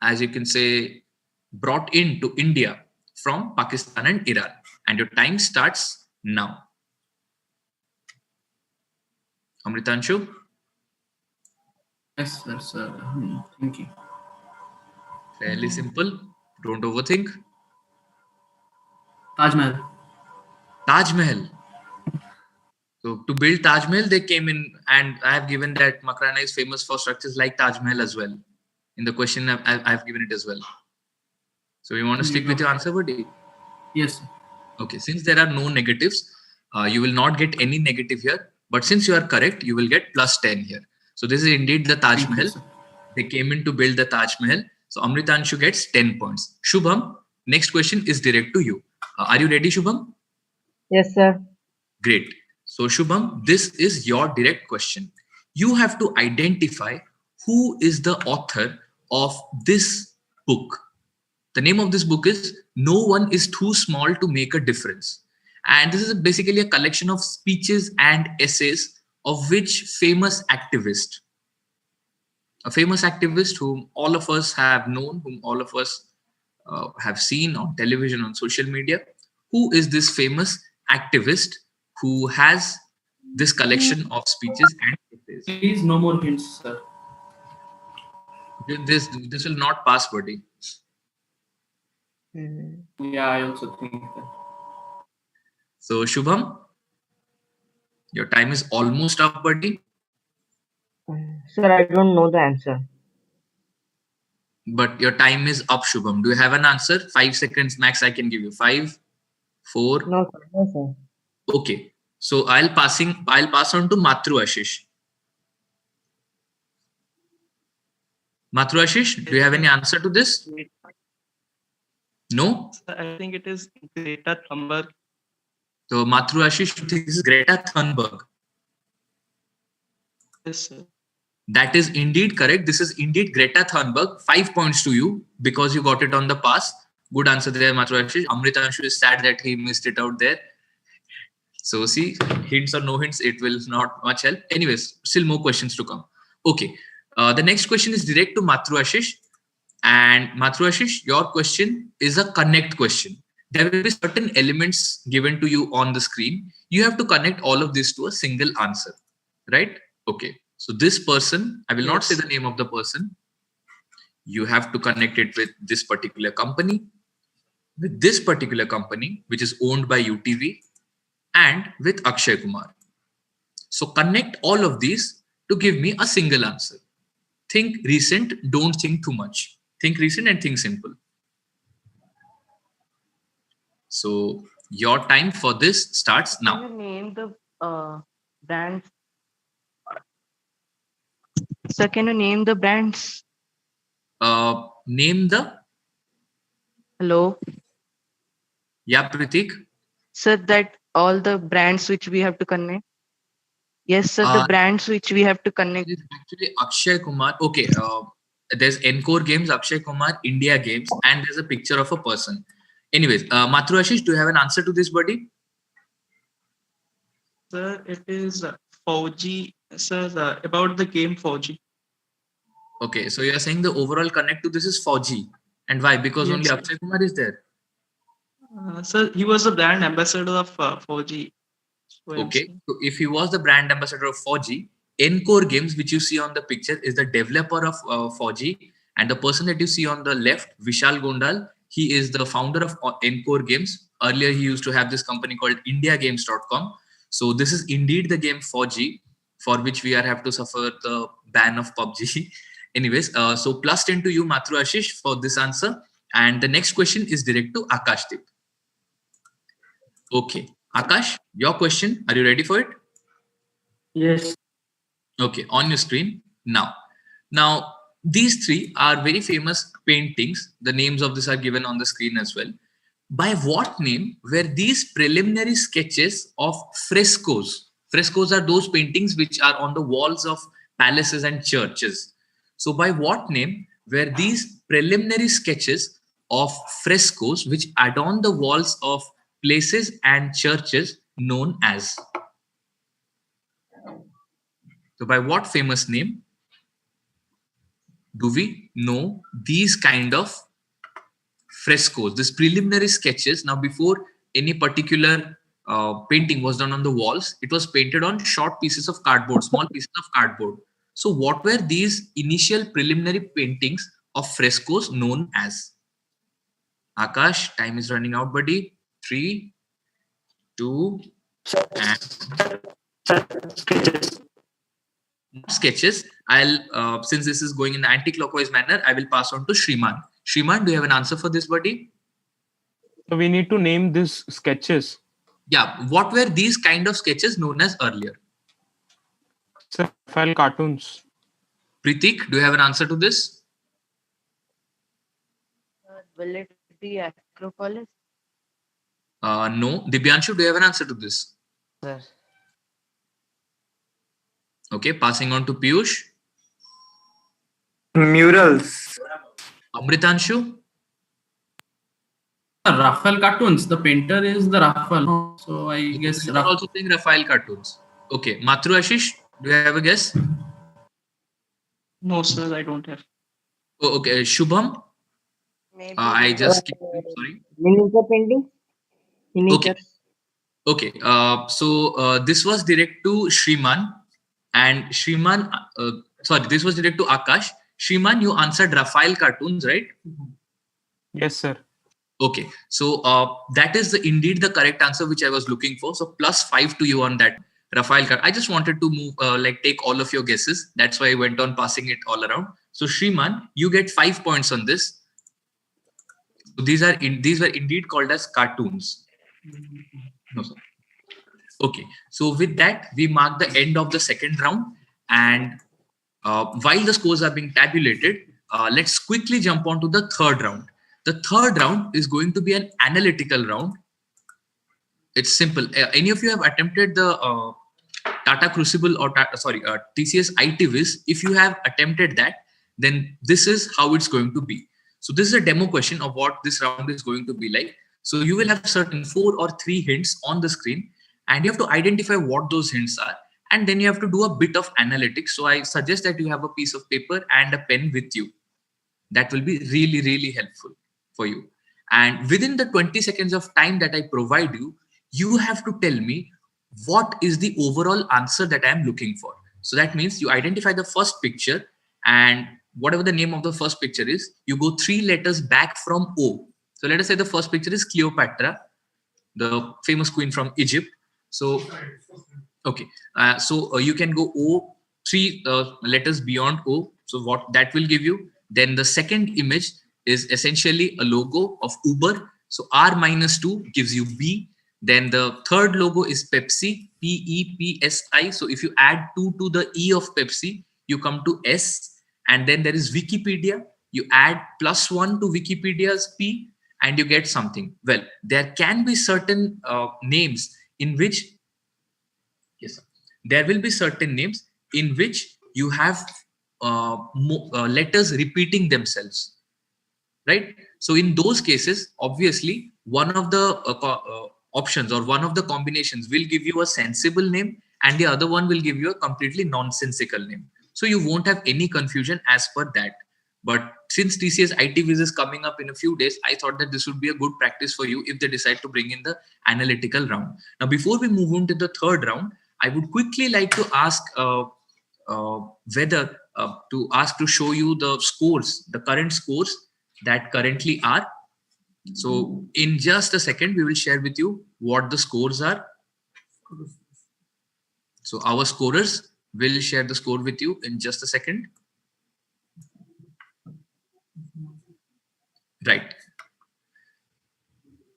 as you can say, brought into India from Pakistan and Iran? And your time starts now. Amritanshu? Yes, sir. Thank you. Fairly simple. Don't overthink. Taj Mahal. Taj Mahal. So to build Taj Mahal, they came in, and I have given that Makrana is famous for structures like Taj Mahal as well. In the question, I've given it as well. So you want to stick with your answer, buddy? Yes. Okay. Since there are no negatives, you will not get any negative here. But since you are correct, you will get plus 10 here. So this is indeed the Taj Mahal. They came in to build the Taj Mahal. So Amritanshu gets 10 points. Shubham, next question is direct to you. Are you ready, Shubham? Yes, sir. Great. So Shubham, this is your direct question. You have to identify who is the author of this book. The name of this book is No One is Too Small to Make a Difference. And this is basically a collection of speeches and essays of which famous activist, a famous activist whom all of us have known, whom all of us have seen on television, on social media. Who is this famous activist who has this collection of speeches and essays? Please, no more hints, sir. This will not pass, buddy. Yeah, I also think that. So Shubham, your time is almost up, buddy. Sir, I don't know the answer. But your time is up, Shubham. Do you have an answer? 5 seconds max I can give you. 5, 4. No, sir. No, sir. Okay. So I'll pass on to Matru Ashish. Matru Ashish, do you have any answer to this? No? I think it is Greta Thunberg. So Matru Ashish, you think this is Greta Thunberg? Yes, sir. That is indeed correct. This is indeed Greta Thunberg. 5 points to you because you got it on the pass. Good answer there, Matru Ashish. Amritanshu is sad that he missed it out there. So see, hints or no hints, it will not much help. Anyways, still more questions to come. Okay. The next question is direct to Matru Ashish. And Matru Ashish, your question is a connect question. There will be certain elements given to you on the screen. You have to connect all of this to a single answer. Right? Okay. So this person, I will not say the name of the person. You have to connect it with this particular company, which is owned by UTV, and with Akshay Kumar. So connect all of these to give me a single answer. Think recent, don't think too much. Think recent and think simple. So your time for this starts now. Can you name the brands? Sir, can you name the brands? Name the... Hello? Yeah, Pratik. Sir, that all the brands which we have to connect? Yes, sir, the brands which we have to connect. Actually, Akshay Kumar. Okay, there's Encore Games, Akshay Kumar, India Games, and there's a picture of a person. Anyways, Matru Ashish, do you have an answer to this, buddy? Sir, it is 4G. Sir, about the game 4G. Okay, so you're saying the overall connect to this is 4G. And why? Because Yes, only sir. Akshay Kumar is there. Sir, he was the brand ambassador of 4G. Okay, so if he was the brand ambassador of 4G, Encore Games, which you see on the picture, is the developer of 4G. And the person that you see on the left, Vishal Gondal, he is the founder of Encore Games. Earlier, he used to have this company called IndiaGames.com. So this is indeed the game 4G, for which we have to suffer the ban of PUBG. Anyways, so plus 10 to you, Matru Ashish, for this answer. And the next question is direct to Akashdeep. Okay, Akash, your question. Are you ready for it? Yes. Okay, on your screen now. Now, these three are very famous paintings. The names of this are given on the screen as well. By what name were these preliminary sketches of frescoes? Frescoes are those paintings which are on the walls of palaces and churches. So by what name were these preliminary sketches of frescoes which adorn the walls of places and churches known as? So by what famous name do we know these kind of frescoes, these preliminary sketches? Now, before any particular painting was done on the walls, it was painted on short pieces of cardboard, small pieces of cardboard. So what were these initial preliminary paintings of frescoes known as? Akash, time is running out, buddy. 3, 2, and not sketches. I'll since this is going in the anti-clockwise manner, I will pass on to Shriman. Shriman, do you have an answer for this, buddy? So we need to name these sketches. Yeah. What were these kind of sketches known as earlier? So file cartoons. Pritik, do you have an answer to this? Will it be Acropolis? No. Dibyanshu, do you have an answer to this? Sir. Okay, passing on to Piyush. Murals. Amritanshu? Raphael cartoons. The painter is the Raphael. So I guess You are also saying Raphael cartoons. Okay. Matru Ashish, do you have a guess? No, sir, I don't have. Oh, okay. Shubham? Maybe I just sorry. Miniature painting. Miniatures. Okay. So this was direct to Shriman, and Shriman. Sorry, this was direct to Akash. Shriman, you answered Raphael cartoons, right? Yes, sir. Okay. So that is indeed the correct answer which I was looking for. So +5 to you on that Raphael card. I just wanted to move, take all of your guesses. That's why I went on passing it all around. So Shriman, you get 5 points on this. So these were indeed called as cartoons. No, sir. Okay. So with that, we mark the end of the second round. And while the scores are being tabulated, let's quickly jump on to the third round. The third round is going to be an analytical round. It's simple. Any of you have attempted the Tata Crucible or TCS ITVIS? If you have attempted that, then this is how it's going to be. So this is a demo question of what this round is going to be like. So you will have certain 4 or 3 hints on the screen, and you have to identify what those hints are. And then you have to do a bit of analytics. So I suggest that you have a piece of paper and a pen with you. That will be really, really helpful for you. And within the 20 seconds of time that I provide you, you have to tell me what is the overall answer that I am looking for. So that means you identify the first picture, and whatever the name of the first picture is, you go 3 letters back from O. So let us say the first picture is Cleopatra, the famous queen from Egypt. So, okay. So you can go O, 3 letters beyond O. So what that will give you. Then the second image is essentially a logo of Uber. So R-2 gives you B. Then the third logo is Pepsi, P-E-P-S-I. So if you add 2 to the E of Pepsi, you come to S. And then there is Wikipedia. You add +1 to Wikipedia's P, and you get something. Well, there can be certain names in which, yes, sir, there will be certain names in which you have letters repeating themselves, right? So in those cases, obviously, one of the options or one of the combinations will give you a sensible name, and the other one will give you a completely nonsensical name. So you won't have any confusion as per that. But since TCS ITVIS is coming up in a few days, I thought that this would be a good practice for you if they decide to bring in the analytical round. Now, before we move on to the third round, I would quickly like to ask whether to show you the scores, the current scores that currently are. So in just a second, we will share with you what the scores are. So our scorers will share the score with you in just a second. Right.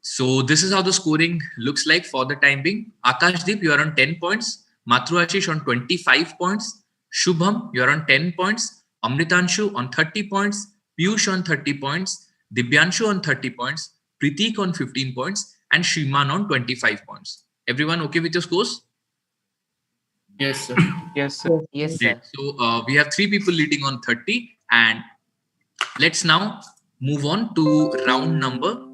So this is how the scoring looks like for the time being. Akashdeep, you are on 10 points. Matru Ashish on 25 points. Shubham, you are on 10 points. Amritanshu on 30 points. Piyush on 30 points. Dibyanshu on 30 points. Pritik on 15 points. And Shriman on 25 points. Everyone okay with your scores? Yes, sir. Yes, sir. Yes, sir. So we have 3 people leading on 30. And let's now move on to round number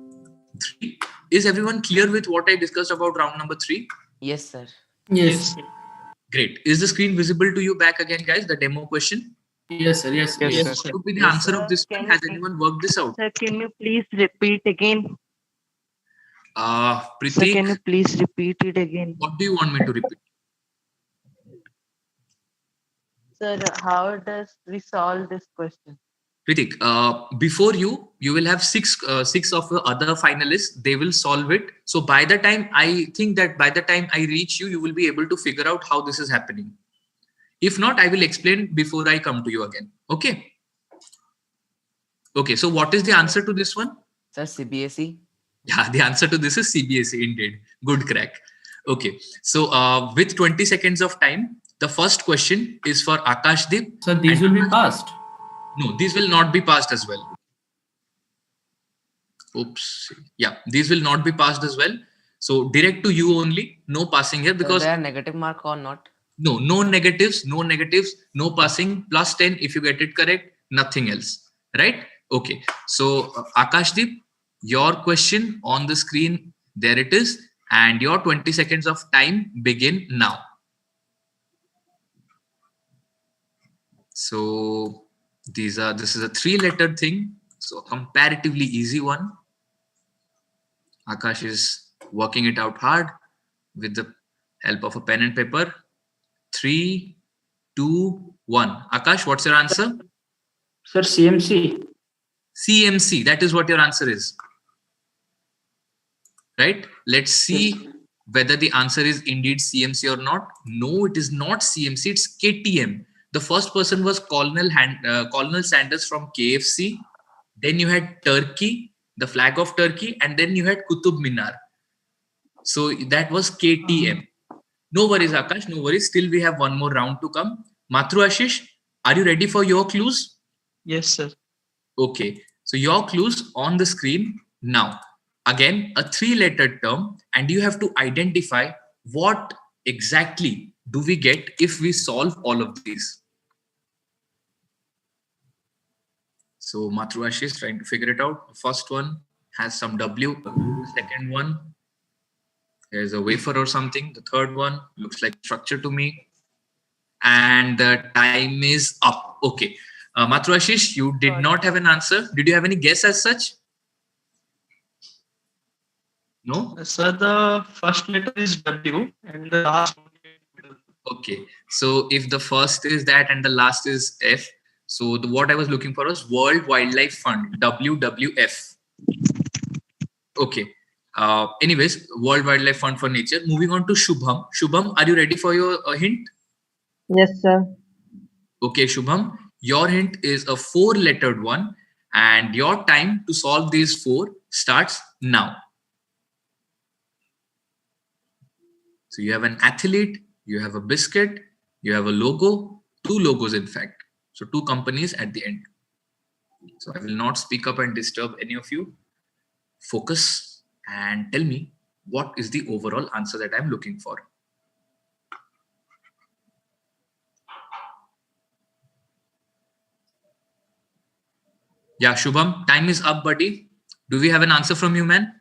3. Is everyone clear with what I discussed about round number 3? Yes, sir. Yes. Great. Is the screen visible to you back again, guys? The demo question? Yes, sir. Yes, Yes, yes. sir. What would be the Yes, answer sir. of this one? Has anyone worked this out? Sir, can you please repeat again? Sir, can Pritik, you please repeat it again? what do you want me to repeat? Sir, how does we solve this question? Pritik, before you will have six of the other finalists. They will solve it. So by the time I think that by the time I reach you, you will be able to figure out how this is happening. If not, I will explain before I come to you again. Okay. Okay. So what is the answer to this one? Sir, CBSE. Yeah, the answer to this is CBSE indeed. Good crack. Okay. So with 20 seconds of time, the first question is for Akashdeep. So these will be passed. No, these will not be passed as well. Oops. Yeah, these will not be passed as well. So direct to you only, no passing here because There are negative mark or not? no negatives, no passing, plus 10 if you get it correct, nothing else. Right? Okay. So Akashdeep, your question on the screen, there it is. And your 20 seconds of time begin now. So this is a 3-letter thing. So comparatively easy one. Akash is working it out hard with the help of a pen and paper. 3, 2, 1. Akash, what's your answer? Sir, CMC. CMC. That is what your answer is. Right? Let's see whether the answer is indeed CMC or not. No, it is not CMC. It's KTM. The first person was Colonel Sanders from KFC. Then you had Turkey, the flag of Turkey, and then you had Qutub Minar. So that was KTM. No worries, Akash. No worries. Still, we have one more round to come. Matru Ashish, are you ready for your clues? Yes, sir. Okay. So your clues on the screen now. Again, a 3-letter term, and you have to identify what exactly do we get if we solve all of these. So Matru Ashish is trying to figure it out. The first one has some W. The second one, there's a wafer or something. The third one looks like structure to me. And the time is up. Okay. Matru Ashish, you did not have an answer. Did you have any guess as such? No? Sir, the first letter is W and the last one is W. Okay. So if the first is that and the last is F, so what I was looking for was World Wildlife Fund, WWF. Okay. Anyways, World Wildlife Fund for Nature. Moving on to Shubham. Shubham, are you ready for your hint? Yes, sir. Okay, Shubham. Your hint is a 4-lettered one, and your time to solve these 4 starts now. So you have an athlete, you have a biscuit, you have a logo, 2 logos in fact. So 2 companies at the end. So I will not speak up and disturb any of you. Focus and tell me what is the overall answer that I'm looking for. Yeah, Shubham, time is up, buddy. Do we have an answer from you, man?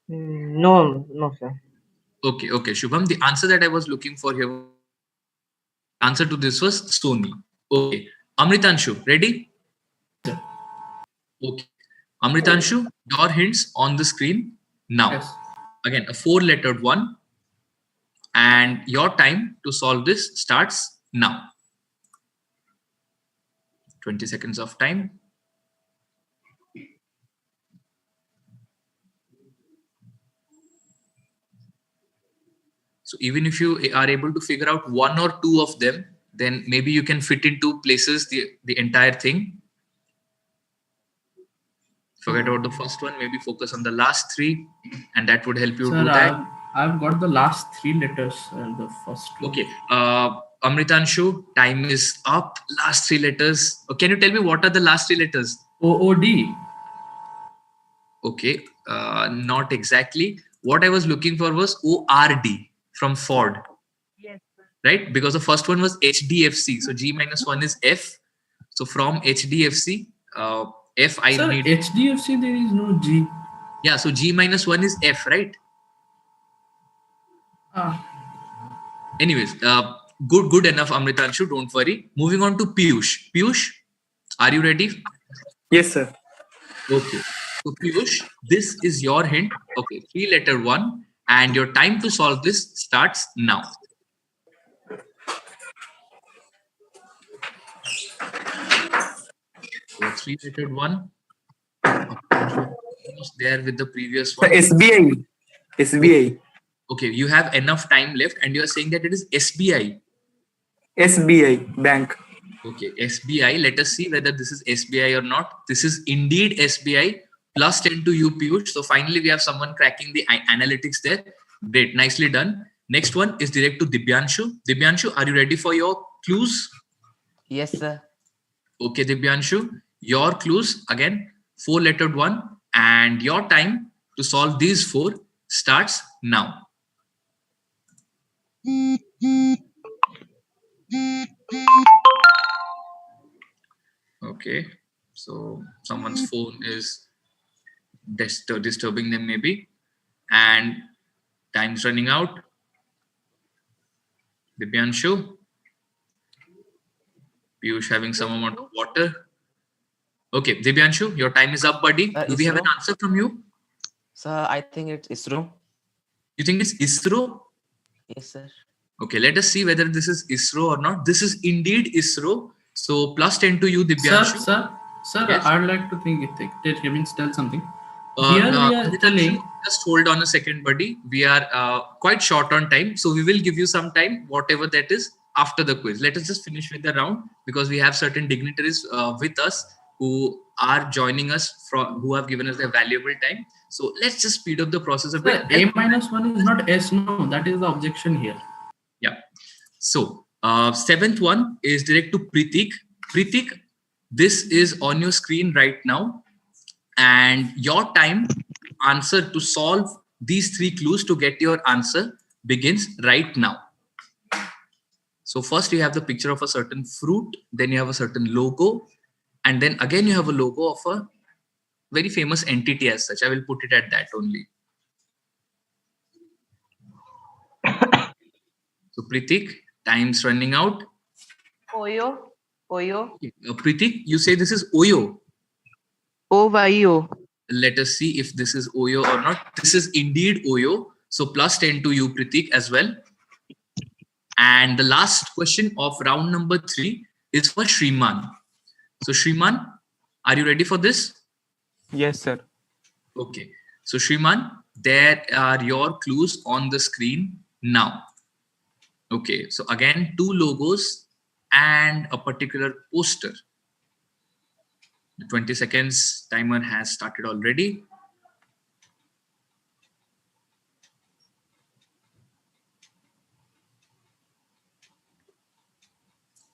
No, sir. Okay, Shubham, the answer that I was looking for here, answer to this was Sony. Okay, Amritanshu, ready? Okay, Amritanshu, your hints on the screen now. Yes. Again, a 4-lettered one, and your time to solve this starts now. 20 seconds of time. So even if you are able to figure out 1 or 2 of them, then maybe you can fit into places the entire thing. Forget about the first one, maybe focus on the last 3, and that would help you Sir, do that. I've got the last 3 letters and the first one. Okay. Amritanshu, time is up. Last 3 letters. Can you tell me what are the last 3 letters? OOD. Okay. Not exactly. What I was looking for was ORD from Ford. Yes. Right? Because the first one was HDFC. So G minus 1 is F. So from HDFC, F I Sir, need. HDFC, there is no G. Yeah. So G minus 1 is F, right? Anyways, good enough, Amritanshu. Don't worry. Moving on to Piyush. Piyush, are you ready? Yes, sir. Okay. So Piyush, this is your hint. Okay, 3-letter one, and your time to solve this starts now. three-lettered one. Almost there with the previous The one. SBI. SBI. Okay, you have enough time left, and you are saying that it is SBI. SBI Bank. Okay, SBI. Let us see whether this is SBI or not. This is indeed SBI. Plus 10 to you, Piyush. So finally, we have someone cracking the analytics there. Great, nicely done. Next one is direct to Dibyanshu. Dibyanshu, are you ready for your clues? Yes, sir. Okay, Dibyanshu, your clues again, four-lettered one, and your time to solve these four starts now. Okay, so someone's phone is disturbing them maybe, and time's running out. Dibyanshu, Piyush having some amount of water. Okay, Dibyanshu, your time is up, buddy. Do we have an answer from you? Sir, I think it's ISRO. You think it's ISRO? Yes, sir. Okay, let us see whether this is ISRO or not. This is indeed ISRO. So plus 10 to you, Dibyanshu. Sir, Yes? I'd like to think it means tell something. Here we are telling. Just hold on a second, buddy. We are quite short on time, so we will give you some time, whatever that is, after the quiz. Let us just finish with the round because we have certain dignitaries with us who are joining us who have given us their valuable time. So let's just speed up the process a bit. A-1 is not S. No, that is the objection here. Yeah. So seventh one is direct to Pritik. Pritik, this is on your screen right now, and your time answer to solve these three clues to get your answer begins right now. So first you have the picture of a certain fruit, then you have a certain logo, and then again you have a logo of a very famous entity as such. I will put it at that only. So Pritik, time's running out. Oyo. Pritik, you say this is Oyo. Oyo. Let us see if this is Oyo or not. This is indeed Oyo. So plus 10 to you, Pritik, as well. And the last question of round number 3 is for Shriman. So Shriman, are you ready for this? Yes, sir. Okay. So Shriman, there are your clues on the screen now. Okay. So again, 2 logos and a particular poster. The 20 seconds timer has started already.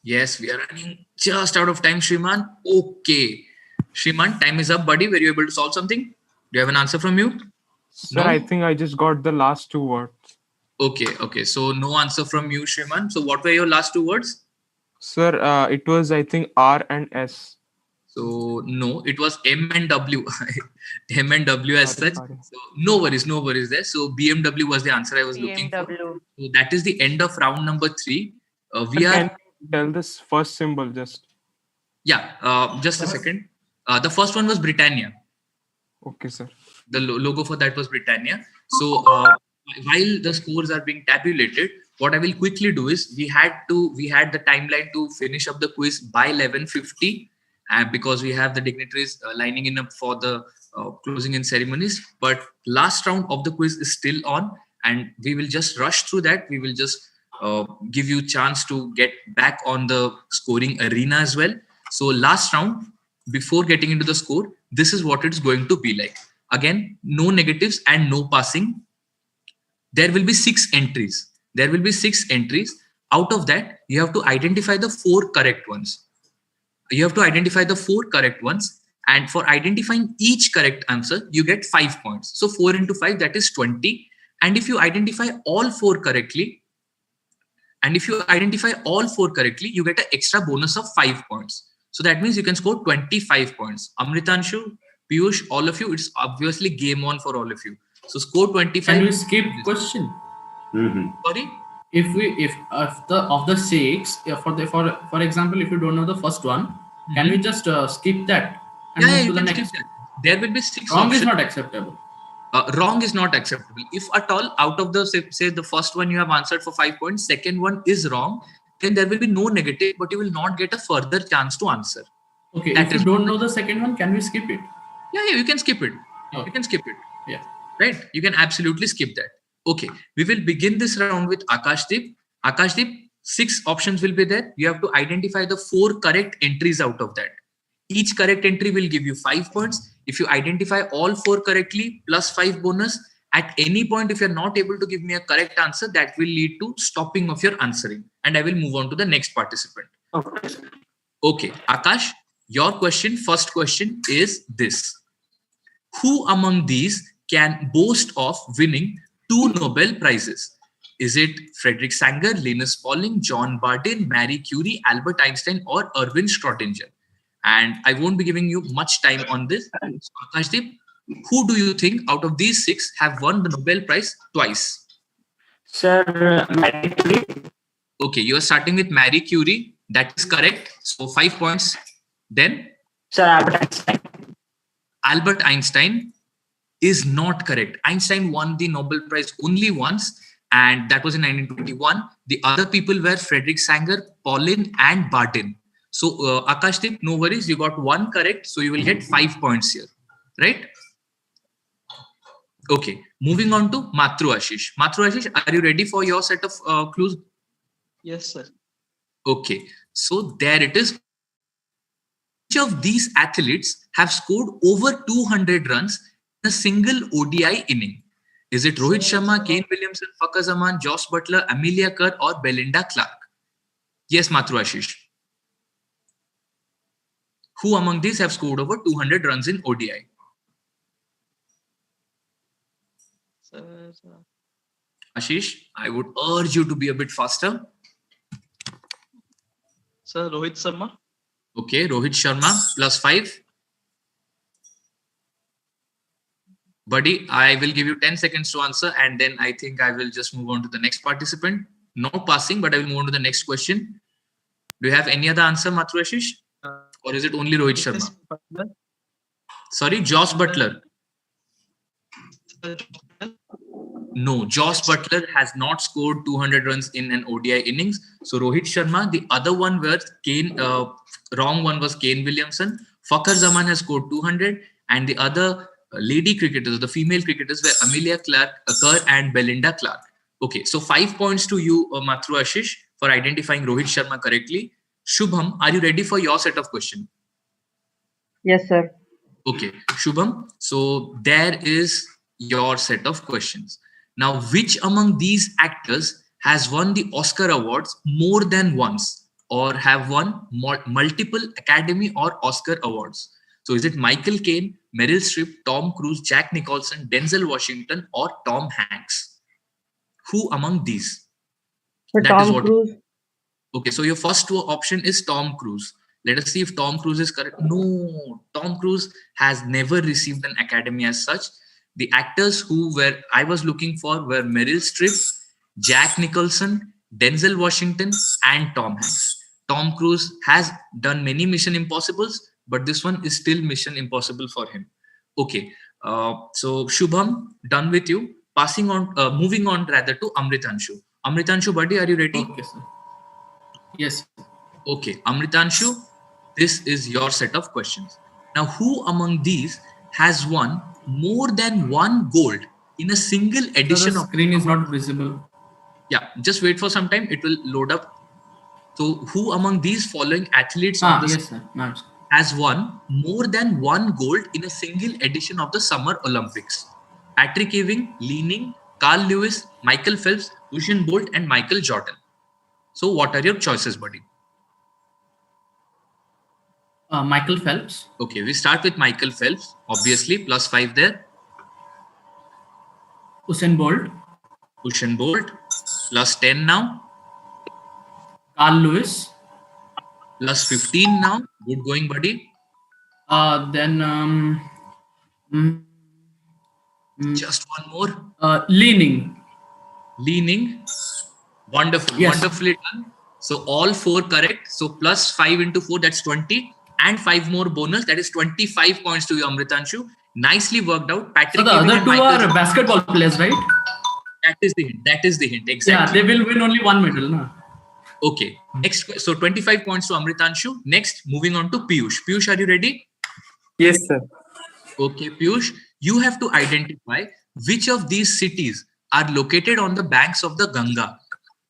Yes, we are running just out of time, Shriman. Okay. Shriman, time is up, buddy. Were you able to solve something? Do you have an answer from you? Sir, no? I think I just got the last 2 words. Okay. So no answer from you, Shriman. So what were your last 2 words? Sir, it was, I think, R and S. So no, it was M and W. M and W as such. So no worries there. So BMW was the answer I was looking for. So that is the end of round number 3. Can you tell this first symbol just? Yeah, just a second. The first one was Britannia. Okay, sir. The logo for that was Britannia. So while the scores are being tabulated, what I will quickly do is we had the timeline to finish up the quiz by 11:50. Because we have the dignitaries lining in up for the closing in ceremonies. But last round of the quiz is still on, and we will just rush through that. We will just give you a chance to get back on the scoring arena as well. So last round, before getting into the score, this is what it's going to be like. Again, no negatives and no passing. There will be 6 entries. Out of that, you have to identify the 4 correct ones. And for identifying each correct answer, you get 5 points. So 4 into 5, that is 20. And if you identify all 4 correctly, you get an extra bonus of 5 points. So that means you can score 25 points. Amritanshu, Piyush, all of you, it's obviously game on for all of you. So score 25. Can we skip question? Sorry? If of the 6, for example, if you don't know the first one, can we just skip that and move to the next? There will be 6 Wrong options. Is not acceptable. Wrong is not acceptable. If at all, out of the say the first one you have answered for 5 points, second one is wrong, then there will be no negative, but you will not get a further chance to answer. Okay, That if you is don't know the second one, can we skip it? yeah, you can skip it. Okay. You can skip it. Yeah. Right? You can absolutely skip that. Okay, we will begin this round with Akashdeep. Akashdeep, 6 options will be there. You have to identify the 4 correct entries out of that. Each correct entry will give you 5 points. If you identify all 4 correctly, plus 5 bonus. At any point, if you're not able to give me a correct answer, that will lead to stopping of your answering. And I will move on to the next participant. Okay, Akash, your question, first question is this. Who among these can boast of winning 2 Nobel Prizes? Is it Frederick Sanger, Linus Pauling, John Bardeen, Marie Curie, Albert Einstein, or Erwin Schrödinger? And I won't be giving you much time on this. So, Akashdeep, who do you think out of these 6 have won the Nobel Prize twice? Sir, Marie Curie. Okay, you are starting with Marie Curie. That is correct. So 5 points. Then? Sir, Albert Einstein. Albert Einstein is not correct. Einstein won the Nobel Prize only once, and that was in 1921. The other people were Frederick Sanger, Pauling, and Bardeen. So, Akashdeep, no worries. You got 1 correct, so you will get 5 points here. Right? Okay. Moving on to Matru Ashish. Matru Ashish, are you ready for your set of clues? Yes, sir. Okay. So, there it is. Which of these athletes have scored over 200 runs in a single ODI inning? Is it Rohit Sharma, Kane Williamson, Fakhar Zaman, Josh Butler, Amelia Kerr, or Belinda Clark? Yes, Matru Ashish. Who among these have scored over 200 runs in ODI? Sir, Ashish, I would urge you to be a bit faster. Sir, Rohit Sharma. Okay, Rohit Sharma, plus 5. Buddy, I will give you 10 seconds to answer, and then I think I will just move on to the next participant. No passing, but I will move on to the next question. Do you have any other answer, Matru Ashish? Or is it only Rohit Sharma? Sorry, Josh Butler. No, Josh Butler has not scored 200 runs in an ODI innings. So Rohit Sharma, the other one was Kane, wrong one was Kane Williamson. Fakhar Zaman has scored 200, and the other lady cricketers, the female cricketers, were Amelia Clark, Kerr, and Belinda Clark. Okay, so 5 points to you, Matru Ashish, for identifying Rohit Sharma correctly. Shubham, are you ready for your set of questions? Yes, sir. Okay, Shubham. So there is your set of questions. Now, which among these actors has won the Oscar Awards more than once or have won multiple Academy or Oscar Awards? So is it Michael Caine, Meryl Streep, Tom Cruise, Jack Nicholson, Denzel Washington, or Tom Hanks? Who among these? So Tom Cruise. Okay, so your first option is Tom Cruise. Let us see if Tom Cruise is correct. No, Tom Cruise has never received an Academy as such. The actors who I was looking for were Meryl Streep, Jack Nicholson, Denzel Washington, and Tom Hanks. Tom Cruise has done many Mission Impossibles, but this one is still Mission Impossible for him. Okay, so Shubham, done with you. Moving on rather to Amritanshu. Amritanshu, buddy, are you ready? Okay, sir. Yes. Okay, Amritanshu, this is your set of questions. Now, who among these has won more than 1 gold in a single edition the screen is not visible. Yeah, just wait for some time. It will load up. So, who among these following athletes has won more than 1 gold in a single edition of the Summer Olympics? Patrick Ewing, Li Ning, Carl Lewis, Michael Phelps, Usain Bolt, and Michael Jordan. So, what are your choices, buddy? Michael Phelps. Okay, we start with Michael Phelps, obviously, plus 5 there. Usain Bolt. Usain Bolt, plus 10 now. Carl Lewis. Plus 15 now. Good going, buddy. Then just one more. Li Ning. Li Ning. Wonderful. Yes. Wonderfully done. So all 4 correct. So plus 5 into 4, that's 20. And 5 more bonus, that is 25 points to you, Amritanshu. Nicely worked out. Patrick. So the other 2 are basketball players, right? That is the hint. That is the hint. Exactly. Yeah, they will win only 1 medal. No? Okay. Next, so 25 points to Amritanshu. Next, moving on to Piyush. Piyush, are you ready? Yes, sir. Okay, Piyush, you have to identify which of these cities are located on the banks of the Ganga.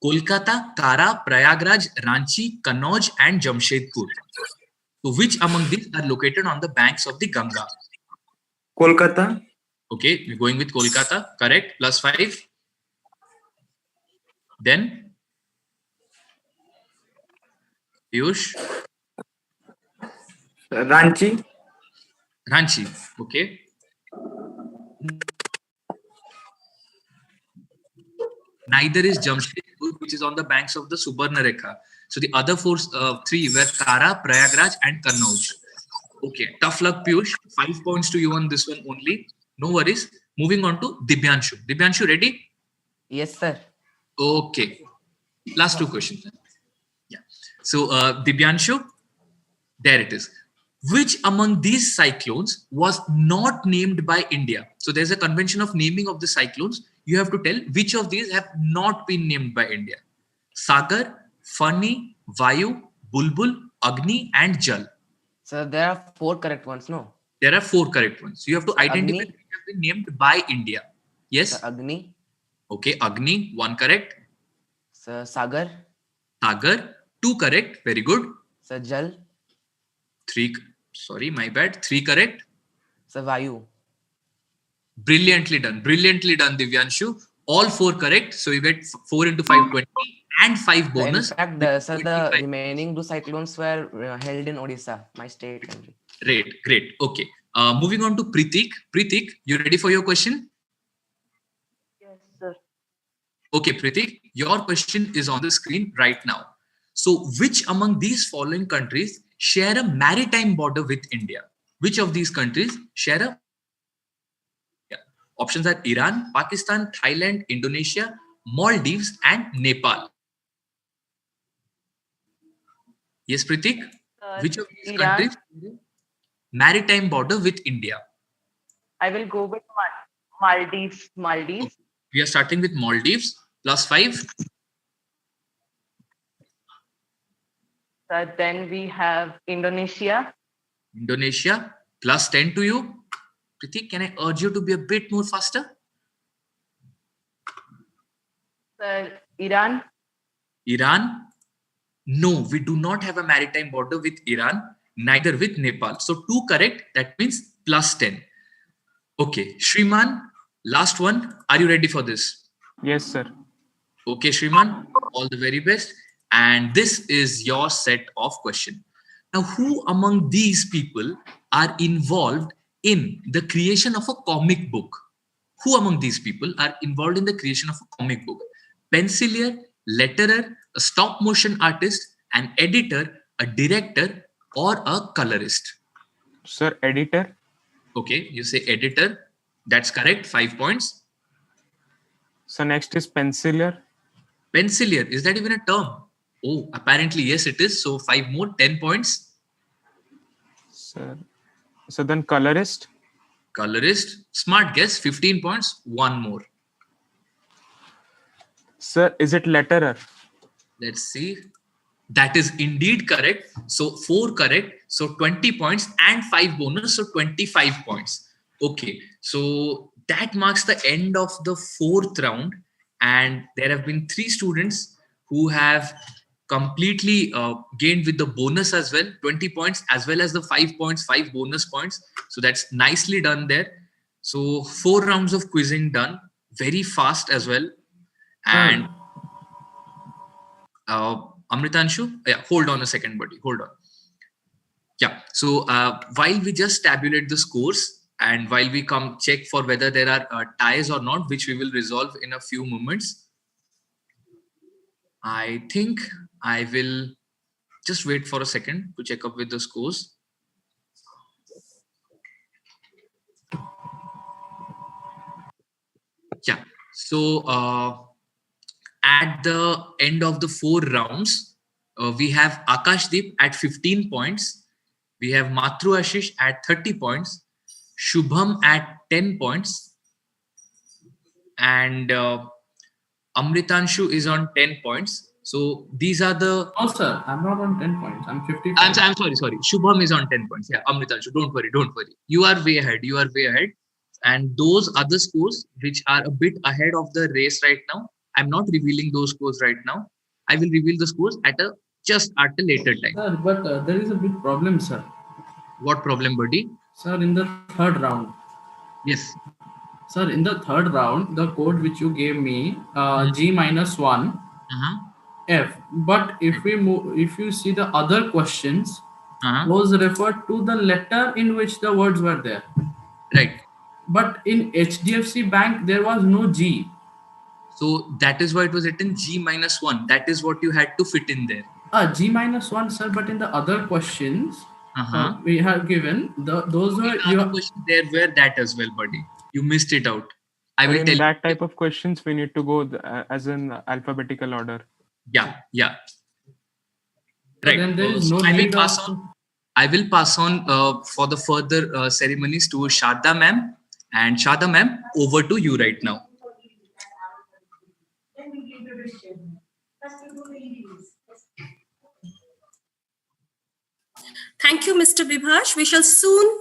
Kolkata, Kara, Prayagraj, Ranchi, Kannauj, and Jamshedpur. So which among these are located on the banks of the Ganga? Kolkata. Okay, we're going with Kolkata. Correct. +5. Then Piyush. Ranchi. Ranchi. Okay. Neither is Jamshedpur, which is on the banks of the Subarnarekha. So the other three were Kara, Prayagraj, and Kannauj. Okay, tough luck, Piyush. 5 points to you on this one only. No worries. Moving on to Dibyanshu. Dibyanshu, ready? Yes, sir. Okay. Last two questions. Yeah. So, Dibyanshu, there it is. Which among these cyclones was not named by India? So, there's a convention of naming of the cyclones. You have to tell which of these have not been named by India. Sagar, Fani, Vayu, Bulbul, Agni, and Jal. So there are 4 correct ones, no? There are 4 correct ones. You have to identify Agni? which have been named by India. Yes? So Agni. Okay, Agni, 1 correct. So Sagar. Sagar, 2 correct. Very good. So Jal. 3, sorry, my bad. 3 correct. So Vayu. Brilliantly done. Brilliantly done, Divyanshu. All 4 correct. So you get 4 into 5, 20 and 5 bonus. In fact, the remaining 2 cyclones were held in Odisha, my state country. Great, great. Okay. Moving on to Pritik. Pritik, you ready for your question? Yes, sir. Okay, Pritik, your question is on the screen right now. So, which among these following countries share a maritime border with India? Which of these countries share a... Yeah. Options are Iran, Pakistan, Thailand, Indonesia, Maldives, and Nepal. Yes, Pritik? Which of these Iran. countries share a maritime border with India? I will go with Maldives. Maldives. We are starting with Maldives. +5. Then we have Indonesia. Indonesia. +10 to you. Pritik, can I urge you to be a bit more faster? Iran. Iran. No, we do not have a maritime border with Iran, neither with Nepal. So 2 correct. That means +10. Okay, Shriman, last one. Are you ready for this? Yes, sir. Okay, Shriman, all the very best. And this is your set of questions. Now, who among these people are involved in the creation of a comic book? Who among these people are involved in the creation of a comic book? Pencilier, letterer, a stop motion artist, an editor, a director, or a colorist? Sir, editor. Okay, you say editor. That's correct. 5 points. So next is pencilier. Pencilier, is that even a term? Oh, apparently yes, it is. So 5 more, 10 points. Sir. So then colorist. Colorist, smart guess, 15 points. 1 more. Sir, is it letterer? Let's see. That is indeed correct. So 4 correct. So 20 points and 5 bonus. So 25 points. Okay. So that marks the end of the 4th round. And there have been 3 students who have completely gained with the bonus as well, 20 points, as well as the 5 points, 5 bonus points. So that's nicely done there. So 4 rounds of quizzing done, very fast as well. And Amritanshu, yeah, hold on a second, buddy. Hold on. Yeah. So while we just tabulate the scores and while we come check for whether there are ties or not, which we will resolve in a few moments, I think I will just wait for a second to check up with the scores. Yeah. So at the end of the 4 rounds, we have Akashdeep at 15 points. We have Matru Ashish at 30 points. Shubham at 10 points. And Amritanshu is on 10 points. So these are the. Oh, sir, I'm not on 10 points. I'm 50. I'm sorry. Shubham is on 10 points. Yeah, Amritanshu, don't worry. You are way ahead. And those other scores which are a bit ahead of the race right now, I'm not revealing those scores right now. I will reveal the scores just at a later time. Sir, but there is a big problem, sir. What problem, buddy? Sir, in the third round. Yes. Sir, in the third round, the code which you gave me, G-1 F. But if you see the other questions, those refer to the letter in which the words were there. Right. But in HDFC Bank, there was no G. So that is why it was written G-1. That is what you had to fit in there. G-1, sir. But in the other questions, we have given those were your questions. There were that as well, buddy. You missed it out. I will tell you. That type of questions we need to go as in alphabetical order. Yeah. Right. Then there is no need I will pass on for the further ceremonies to Shada ma'am. And Shada ma'am, over to you right now. Thank you, Mr. Bibhash. We shall soon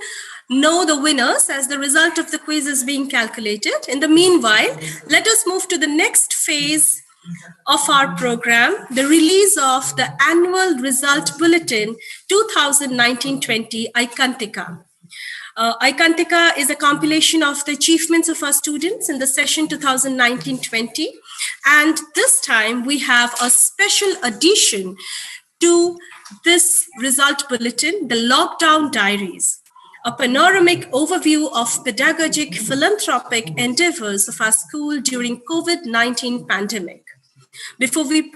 know the winners as the result of the quiz is being calculated. In the meanwhile, let us move to the next phase of our program, the release of the annual result bulletin 2019-20 Aikantika. Aikantika is a compilation of the achievements of our students in the session 2019-20. And this time we have a special addition to this result bulletin, the Lockdown Diaries, a panoramic overview of pedagogic philanthropic endeavors of our school during COVID-19 pandemic. Before we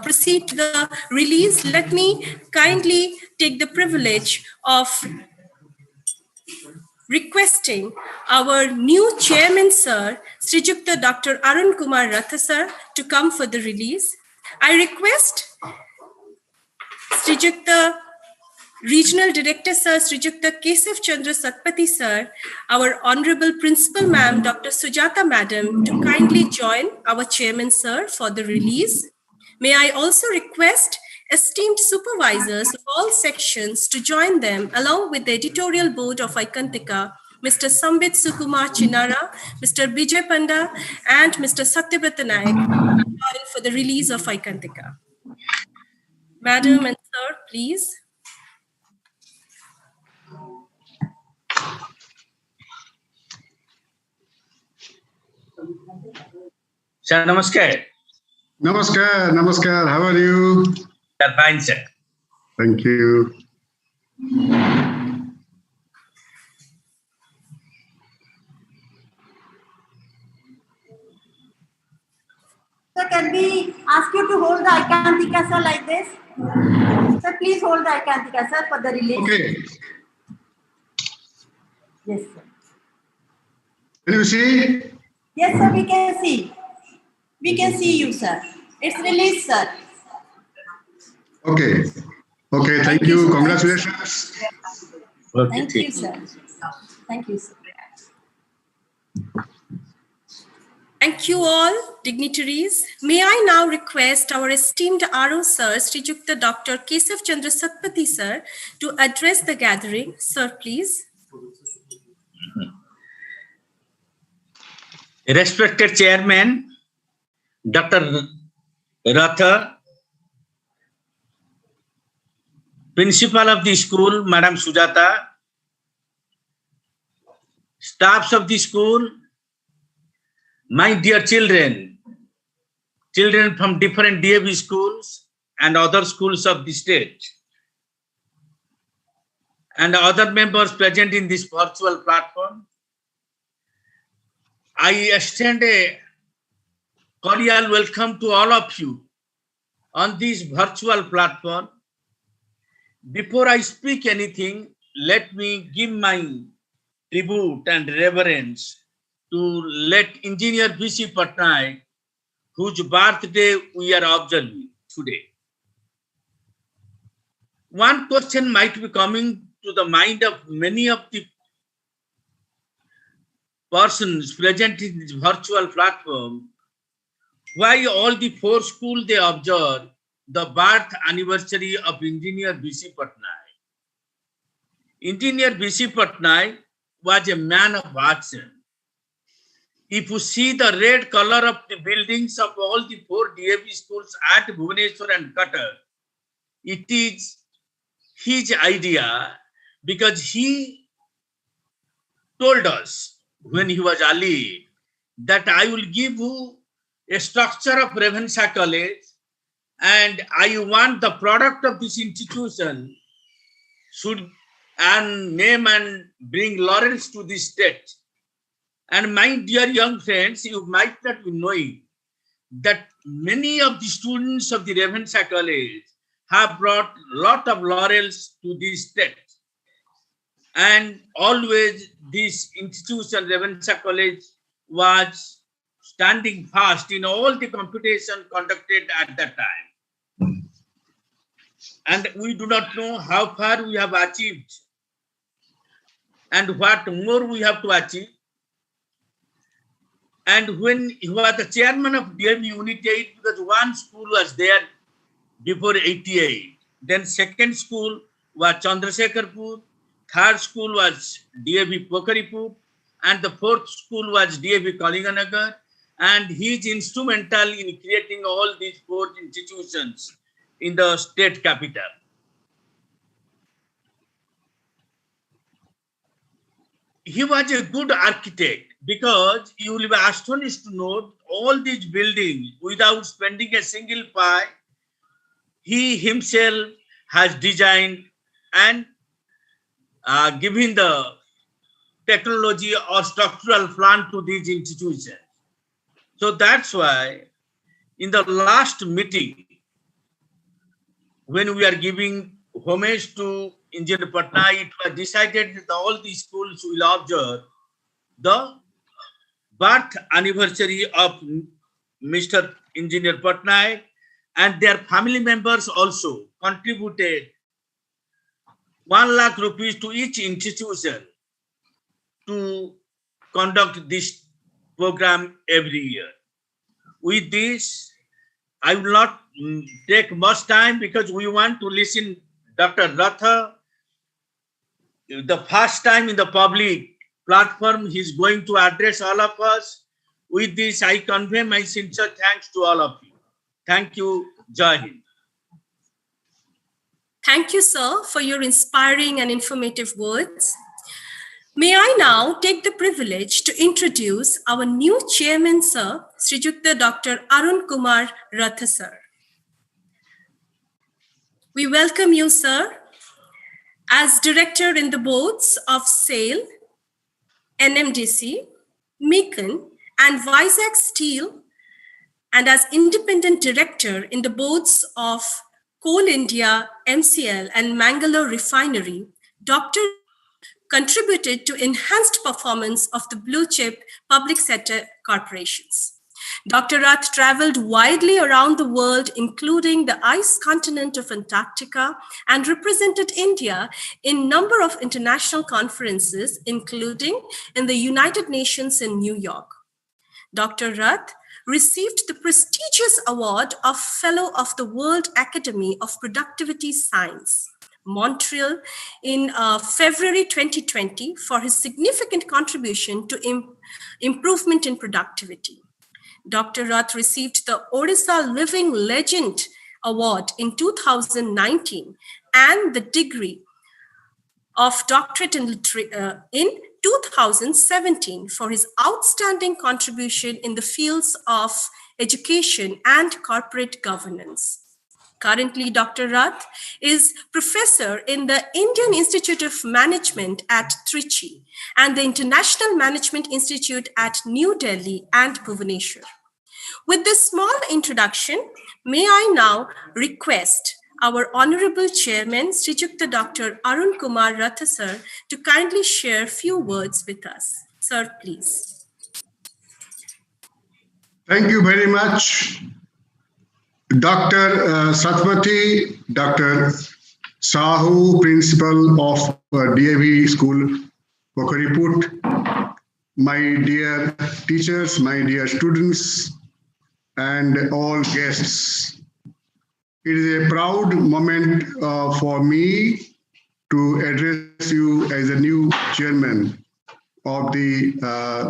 proceed to the release, let me kindly take the privilege of requesting our new chairman, sir, Srijukta Dr. Arun Kumar Ratha, sir, to come for the release. I request Srijukta Regional Director, sir, Srijukta Kesav Chandra Satpathy, sir, our Honorable Principal, ma'am, Dr. Sujata, madam, to kindly join our chairman, sir, for the release. May I also request esteemed supervisors of all sections to join them, along with the editorial board of Aikantika, Mr. Sambit Sukumar Chinara, Mr. Bijay Panda, and Mr. Satyabrata Naik, for the release of Aikantika. Madam and sir, please. Sir, namaskar. Namaskar. How are you? Sir, fine, sir. Thank you. Sir, can we ask you to hold the Aikantika, sir, like this? Sir, please hold the Aikantika, sir, for the release. Okay. Yes, sir. Can you see? Yes, sir, we can see. We can see you, sir. It's released, sir. Okay. Okay, thank you. Congratulations. Thank you, sir. Thank you, sir. Thank you all, dignitaries. May I now request our esteemed RO, sir, Srijukta Dr. Kesav Chandra Satpathy, sir, to address the gathering. Sir, please. Respected Chairman, Dr. Ratha, Principal of the school, Madam Sujata, staffs of the school, my dear children from different DAV schools and other schools of the state, and other members present in this virtual platform, I extend a cordial welcome to all of you on this virtual platform. Before I speak anything, let me give my tribute and reverence to let Engineer B.C. Patnaik, whose birthday we are observing today. One question might be coming to the mind of many of the persons present in this virtual platform. why all the four schools they observe the birth anniversary of Engineer B.C. Patnaik. Engineer B.C. Patnaik was a man of action. If you see the red color of the buildings of all the four DAV schools at Bhubaneswar and Cuttack, it is his idea because he told us when he was alive that I will give you a structure of Ravenshaw College and I want the product of this institution should and name and bring laurels to this state. And my dear young friends, you might not be knowing that many of the students of the Ravenshaw College have brought a lot of laurels to this state. And always this institution, Ravenshaw College, was standing fast in all the competition conducted at that time. And we do not know how far we have achieved and what more we have to achieve. And when he was the chairman of DAV Unit 8, because one school was there before 88, then second school was Chandrasekharpur, third school was DAV Pokaripur, and the fourth school was DAV Kalinganagar, and he is instrumental in creating all these four institutions in the state capital. He was a good architect because you will be astonished to note all these buildings without spending a single pie. He himself has designed and given the technology or structural plan to these institutions. So that's why in the last meeting, when we are giving homage to Engineer Patnaik, it was decided that all these schools will observe the birth anniversary of Mr. Engineer Patnaik, and their family members also contributed 1 lakh rupees to each institution to conduct this program every year. With this, I will not take much time because we want to listen Dr. Ratha. The first time in the public platform, he is going to address all of us. With this, I convey my sincere thanks to all of you. Thank you. Jai Hind. Thank you, sir, for your inspiring and informative words. May I now take the privilege to introduce our new chairman, sir, Srijukta Dr. Arun Kumar Ratha, sir. We welcome you, sir, as director in the boards of SAIL, NMDC, Mecon, and Vizag Steel, and as independent director in the boards of Coal India, MCL, and Mangalore Refinery. Dr. contributed to enhanced performance of the blue chip public sector corporations. Dr. Rath traveled widely around the world, including the ice continent of Antarctica, and represented India in a number of international conferences, including in the United Nations in New York. Dr. Rath received the prestigious award of Fellow of the World Academy of Productivity Science, Montreal, in February 2020 for his significant contribution to improvement in productivity. Dr. Rath received the Odisha Living Legend Award in 2019 and the degree of doctorate in 2017 for his outstanding contribution in the fields of education and corporate governance. Currently, Dr. Rath is professor in the Indian Institute of Management at Trichy and the International Management Institute at New Delhi and Bhubaneswar. With this small introduction, may I now request our Honorable Chairman, Srijukta Dr. Arun Kumar Ratha, sir, to kindly share a few words with us. Sir, please. Thank you very much, Dr. Satmati, Dr. Sahu, Principal of DAV School, Pokariput, my dear teachers, my dear students, and all guests. It is a proud moment for me to address you as a new chairman of the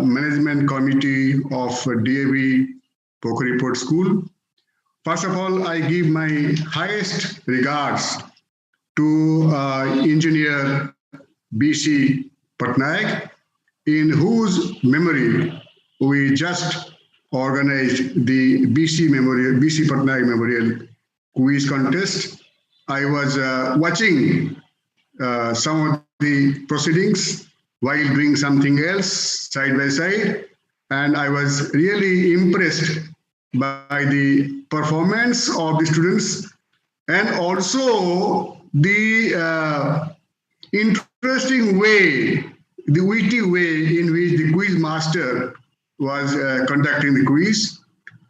management committee of DAV Pokaripot School. First of all, I give my highest regards to engineer BC Patnaik, in whose memory we just organized the BC Patnaik Memorial Quiz Contest. I was watching some of the proceedings while doing something else side by side, and I was really impressed by the performance of the students and also the interesting way, the witty way in which the quiz master was conducting the quiz.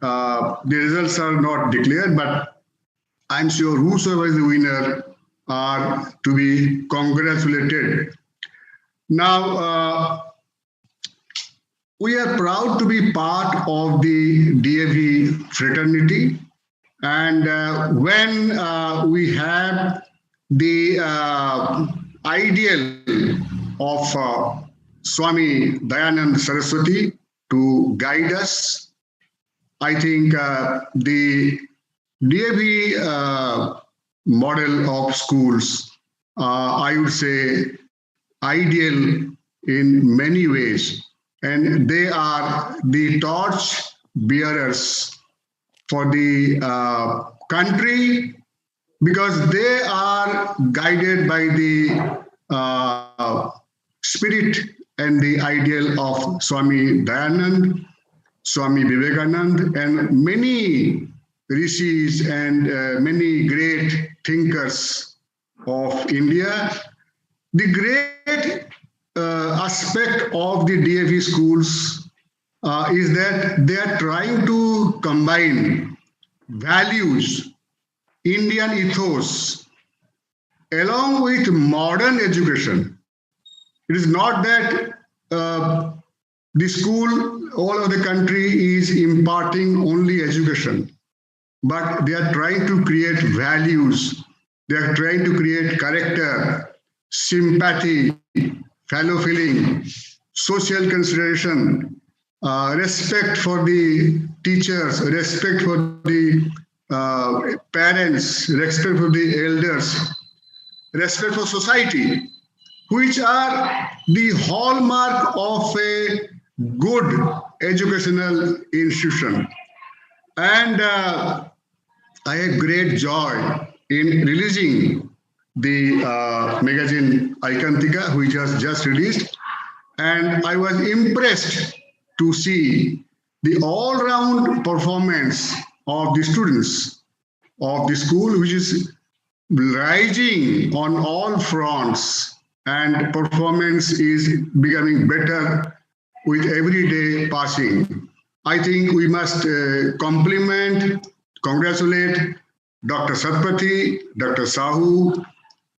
The results are not declared, but I'm sure whosoever is the winner are to be congratulated. Now, we are proud to be part of the DAV fraternity, and when we have the ideal of Swami Dayanand Saraswati to guide us, I think the DAV model of schools, I would say, ideal in many ways, and they are the torch bearers for the country, because they are guided by the spirit and the ideal of Swami Dayanand, Swami Vivekanand, and many rishis and many great thinkers of India. The great aspect of the DAV schools is that they are trying to combine values, Indian ethos, along with modern education. It is not that the school all over the country is imparting only education, but they are trying to create values. They are trying to create character, sympathy, fellow feeling, social consideration, respect for the teachers, respect for the parents, respect for the elders, respect for society, which are the hallmark of a good educational institution. And I had great joy in releasing the magazine Ikantika, which was just released. And I was impressed to see the all-round performance of the students of the school, which is rising on all fronts, and performance is becoming better with every day passing. I think we must congratulate Dr. Satpathy, Dr. Sahu,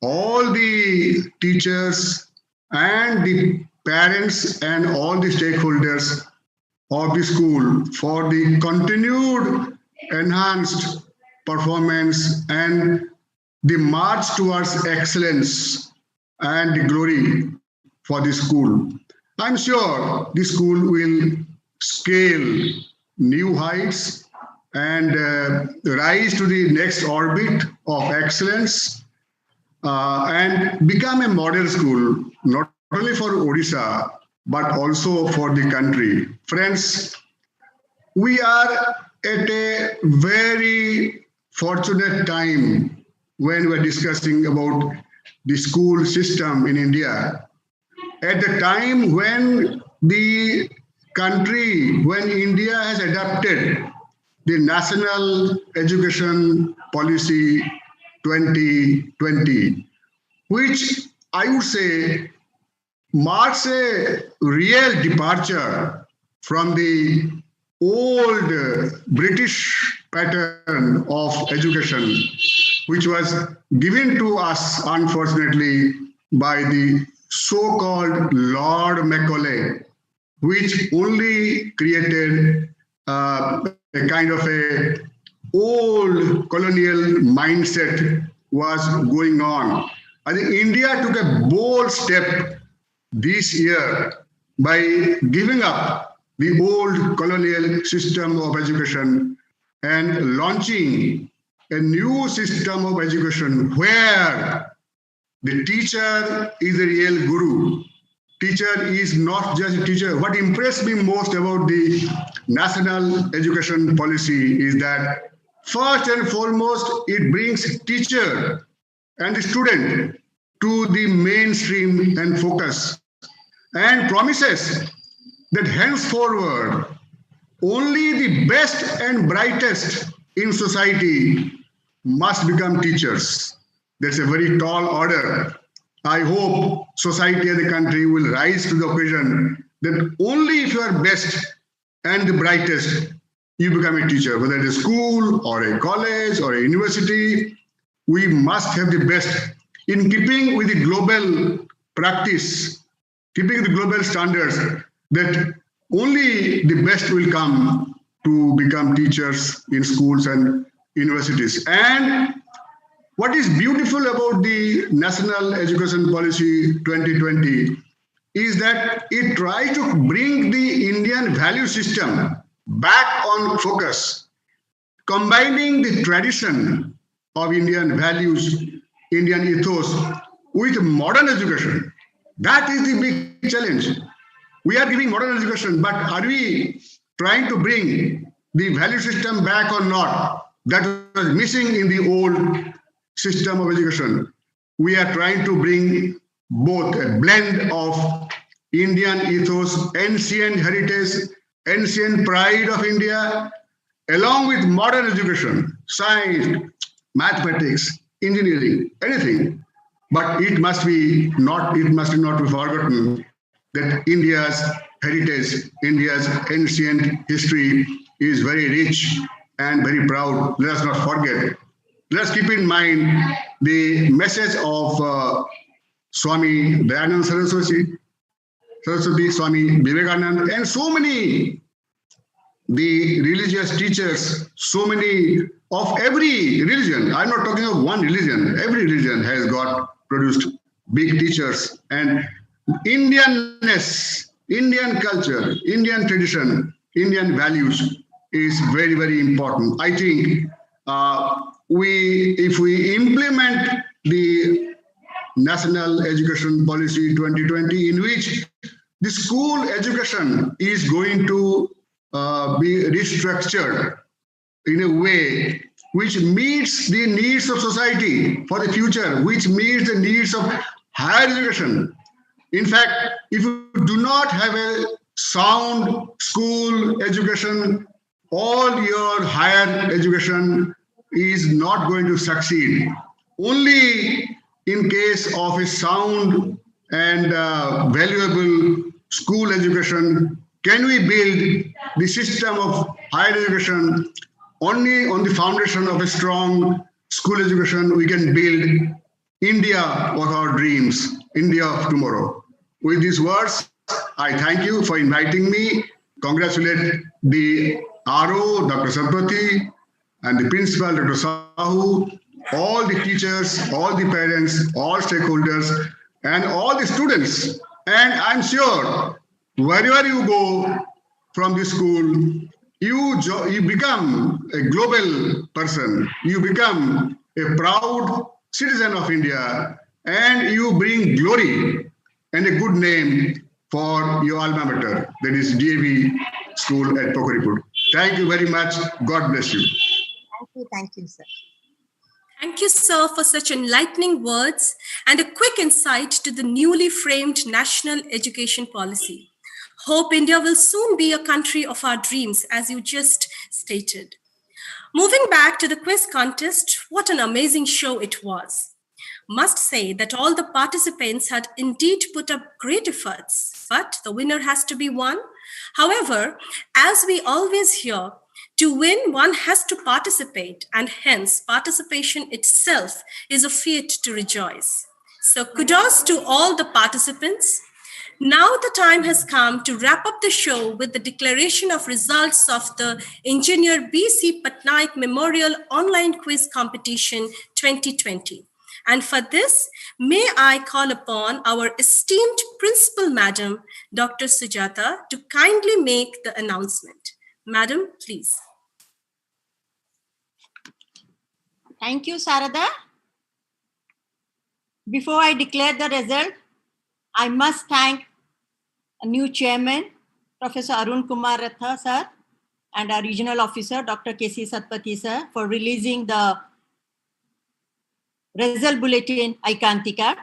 all the teachers and the parents and all the stakeholders of the school for the continued enhanced performance and the march towards excellence and glory for the school. I'm sure the school will scale new heights and rise to the next orbit of excellence and become a model school, not only for Odisha, but also for the country. Friends, we are at a very fortunate time when we're discussing about the school system in India. At the time when the country, when India has adopted the National Education Policy 2020, which I would say marks a real departure from the old British pattern of education, which was given to us, unfortunately, by the so-called Lord Macaulay, which only created a kind of a old colonial mindset was going on. I think India took a bold step this year by giving up the old colonial system of education and launching a new system of education where the teacher is a real guru. Teacher is not just a teacher. What impressed me most about the national education policy is that first and foremost, it brings teacher and the student to the mainstream and focus and promises that henceforward only the best and brightest in society must become teachers. That's a very tall order. I hope society and the country will rise to the occasion that only if you are best and the brightest, you become a teacher, whether it is a school or a college or a university. We must have the best in keeping with the global practice, keeping the global standards, that only the best will come to become teachers in schools and universities. And what is beautiful about the National Education Policy 2020 is that it tries to bring the Indian value system back on focus, combining the tradition of Indian values, Indian ethos with modern education. That is the big challenge. We are giving modern education, but are we trying to bring the value system back or not? That was missing in the old system of education. We are trying to bring both a blend of Indian ethos, ancient heritage, ancient pride of India, along with modern education, science, mathematics, engineering, anything. But it must not be forgotten that India's heritage, India's ancient history is very rich and very proud. Let us not forget. Let us keep in mind the message of Swami Dayanand Saraswati, Swami Vivekananda, and so many the religious teachers, so many of every religion. I'm not talking of one religion. Every religion has got produced big teachers, and Indianness, Indian culture, Indian tradition, Indian values is very, very important. I think if we implement the National Education Policy 2020, in which the school education is going to be restructured in a way which meets the needs of society for the future, which meets the needs of higher education. In fact, if you do not have a sound school education, all your higher education is not going to succeed. Only in case of a sound and valuable school education can we build the system of higher education. Only on the foundation of a strong school education we can build India of our dreams, India of tomorrow. With these words, I thank you for inviting me. Congratulate the RO, Dr. Sarpati, and the principal, Dr. Sahu, all the teachers, all the parents, all stakeholders, and all the students. And I'm sure wherever you go from the school, you become a global person. You become a proud citizen of India, and you bring glory and a good name for your alma mater, that is DAV School at Pokaripur. Thank you very much. God bless you. Thank you, sir. Thank you, sir, for such enlightening words and a quick insight to the newly framed national education policy. Hope India will soon be a country of our dreams, as you just stated. Moving back to the quiz contest, what an amazing show it was. Must say that all the participants had indeed put up great efforts, but the winner has to be one. However, as we always hear, to win, one has to participate, and hence participation itself is a feat to rejoice. So kudos to all the participants. Now the time has come to wrap up the show with the declaration of results of the Engineer B.C. Patnaik Memorial Online Quiz Competition 2020. And for this, may I call upon our esteemed Principal Madam, Dr. Sujata, to kindly make the announcement. Madam, please. Thank you, Sarada. Before I declare the result, I must thank a new chairman, Professor Arun Kumar Ratha, sir, and our regional officer, Dr. K.C. Satpathy, sir, for releasing the result bulletin Aikantika.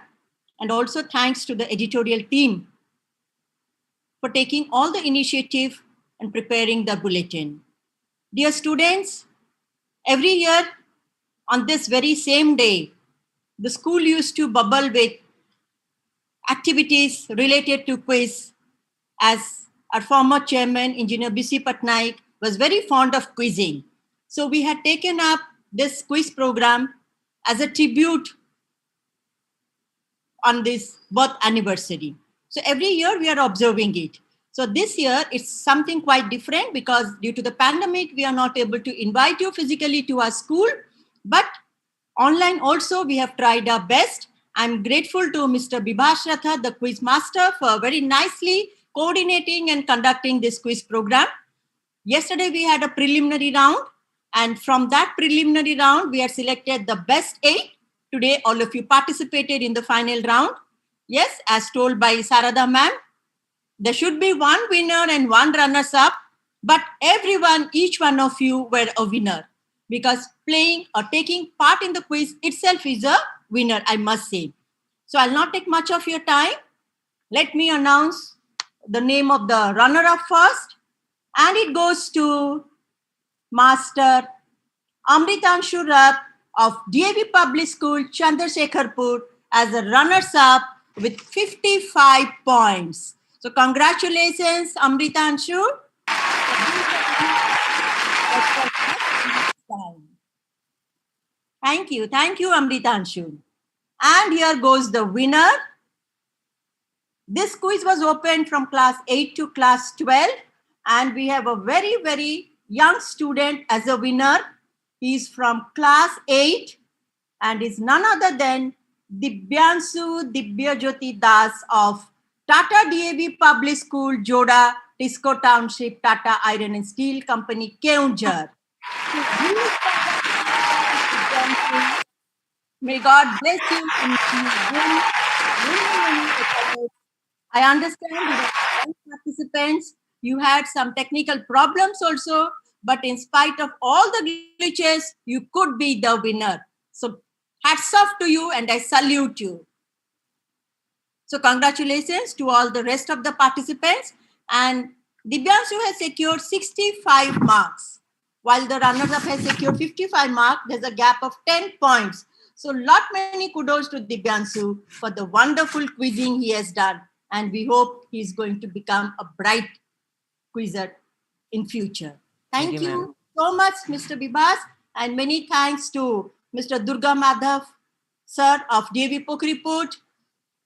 And also thanks to the editorial team for taking all the initiative and preparing the bulletin. Dear students, every year on this very same day, the school used to bubble with activities related to quiz, as our former chairman, Engineer B.C. Patnaik, was very fond of quizzing. So we had taken up this quiz program as a tribute on this birth anniversary. So every year we are observing it. So this year it's something quite different because due to the pandemic, we are not able to invite you physically to our school, but online also we have tried our best. I'm grateful to Mr. Bibhash Ratha, the quiz master, for very nicely coordinating and conducting this quiz program. Yesterday we had a preliminary round, and from that preliminary round, we had selected the best 8. Today, all of you participated in the final round. Yes, as told by Sarada ma'am, there should be one winner and one runners-up, but everyone, each one of you were a winner because playing or taking part in the quiz itself is a winner, I must say. So I'll not take much of your time. Let me announce the name of the runner-up first, and it goes to Master Amritanshu Rath of DAV Public School, Chandrasekharpur, as a runners-up with 55 points. So congratulations, Amritanshu. Thank you, Amritanshu. And here goes the winner. This quiz was opened from class 8 to class 12, and we have a very, very young student as a winner. He's from class 8 and is none other than Dibyansu Dibyajyoti Das of Tata DAV Public School, Joda, Tisco Township, Tata Iron and Steel Company, Keonjhar. May God bless you and I understand you were participants. You had some technical problems also, but in spite of all the glitches, you could be the winner. So hats off to you and I salute you. So congratulations to all the rest of the participants. And Dibyansu has secured 65 marks, while the runners-up has secured 55 marks. There's a gap of 10 points. So lot many kudos to Dibyansu for the wonderful quizzing he has done. And we hope he's going to become a bright quizzer in future. Thank you so much, Mr. Bibas, and many thanks to Mr. Durga Madhav, sir of DAV Pokriput,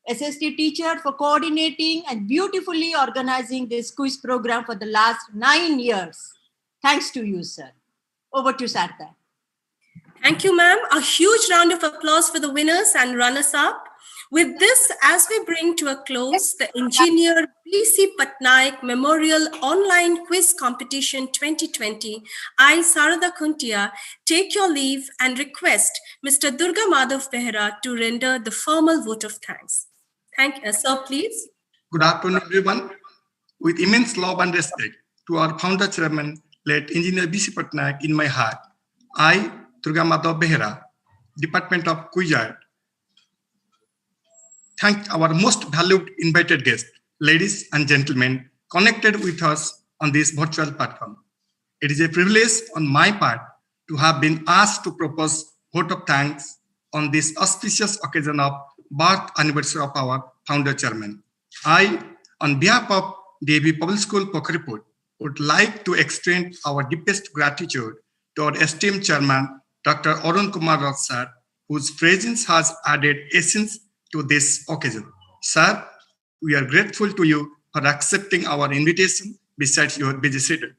SST teacher, for coordinating and beautifully organizing this quiz program for the last 9 years. Thanks to you, sir. Over to Sarta. Thank you, ma'am. A huge round of applause for the winners and runners-up. With this, as we bring to a close the Engineer B.C. Patnaik Memorial Online Quiz Competition 2020, I, Sarada Kuntia, take your leave and request Mr. Durga Madhav Behra to render the formal vote of thanks. Thank you, sir, please. Good afternoon, everyone. With immense love and respect to our founder chairman, late Engineer B.C. Patnaik, in my heart, I, Durga Madhav Behra, Department of Quiz Art, thank our most valued invited guests, ladies and gentlemen, connected with us on this virtual platform. It is a privilege on my part to have been asked to propose vote of thanks on this auspicious occasion of birth anniversary of our founder chairman. I, on behalf of DAV Public School, Pokriput, would like to extend our deepest gratitude to our esteemed chairman, Dr. Arun Kumar Rath, sir, whose presence has added essence to this occasion. Sir, we are grateful to you for accepting our invitation besides your busy schedule.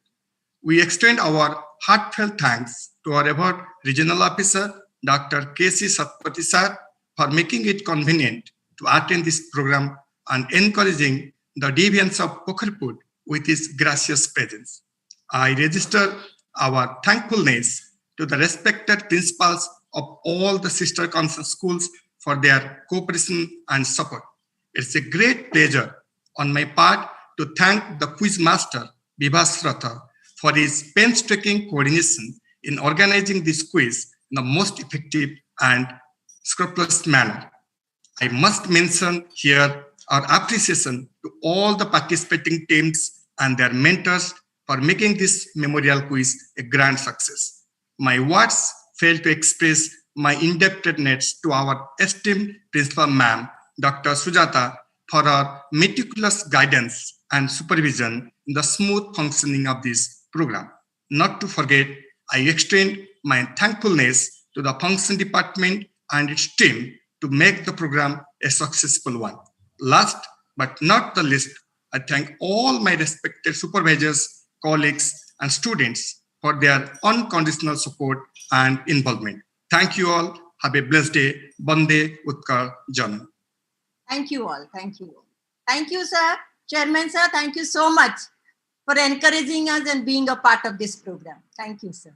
We extend our heartfelt thanks to our Award Regional Officer, Dr. K.C. Satpathy sir, for making it convenient to attend this program and encouraging the deviants of Pokharpur with his gracious presence. I register our thankfulness to the respected principals of all the sister concern schools for their cooperation and support. It's a great pleasure on my part to thank the quiz master, Vibhas Ratha, for his painstaking coordination in organizing this quiz in the most effective and scrupulous manner. I must mention here our appreciation to all the participating teams and their mentors for making this memorial quiz a grand success. My words fail to express my indebtedness to our esteemed principal ma'am, Dr. Sujata, for her meticulous guidance and supervision in the smooth functioning of this program. Not to forget, I extend my thankfulness to the function department and its team to make the program a successful one. Last but not the least, I thank all my respected supervisors, colleagues, and students for their unconditional support and involvement. Thank you all. Have a blessed day. Bande Utkar Janam. Thank you all. Thank you. Thank you, sir. Chairman, sir, thank you so much for encouraging us and being a part of this program. Thank you, sir.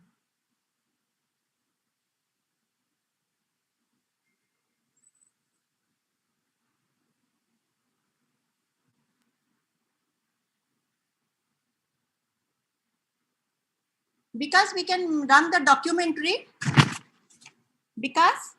Because we can run the documentary. Because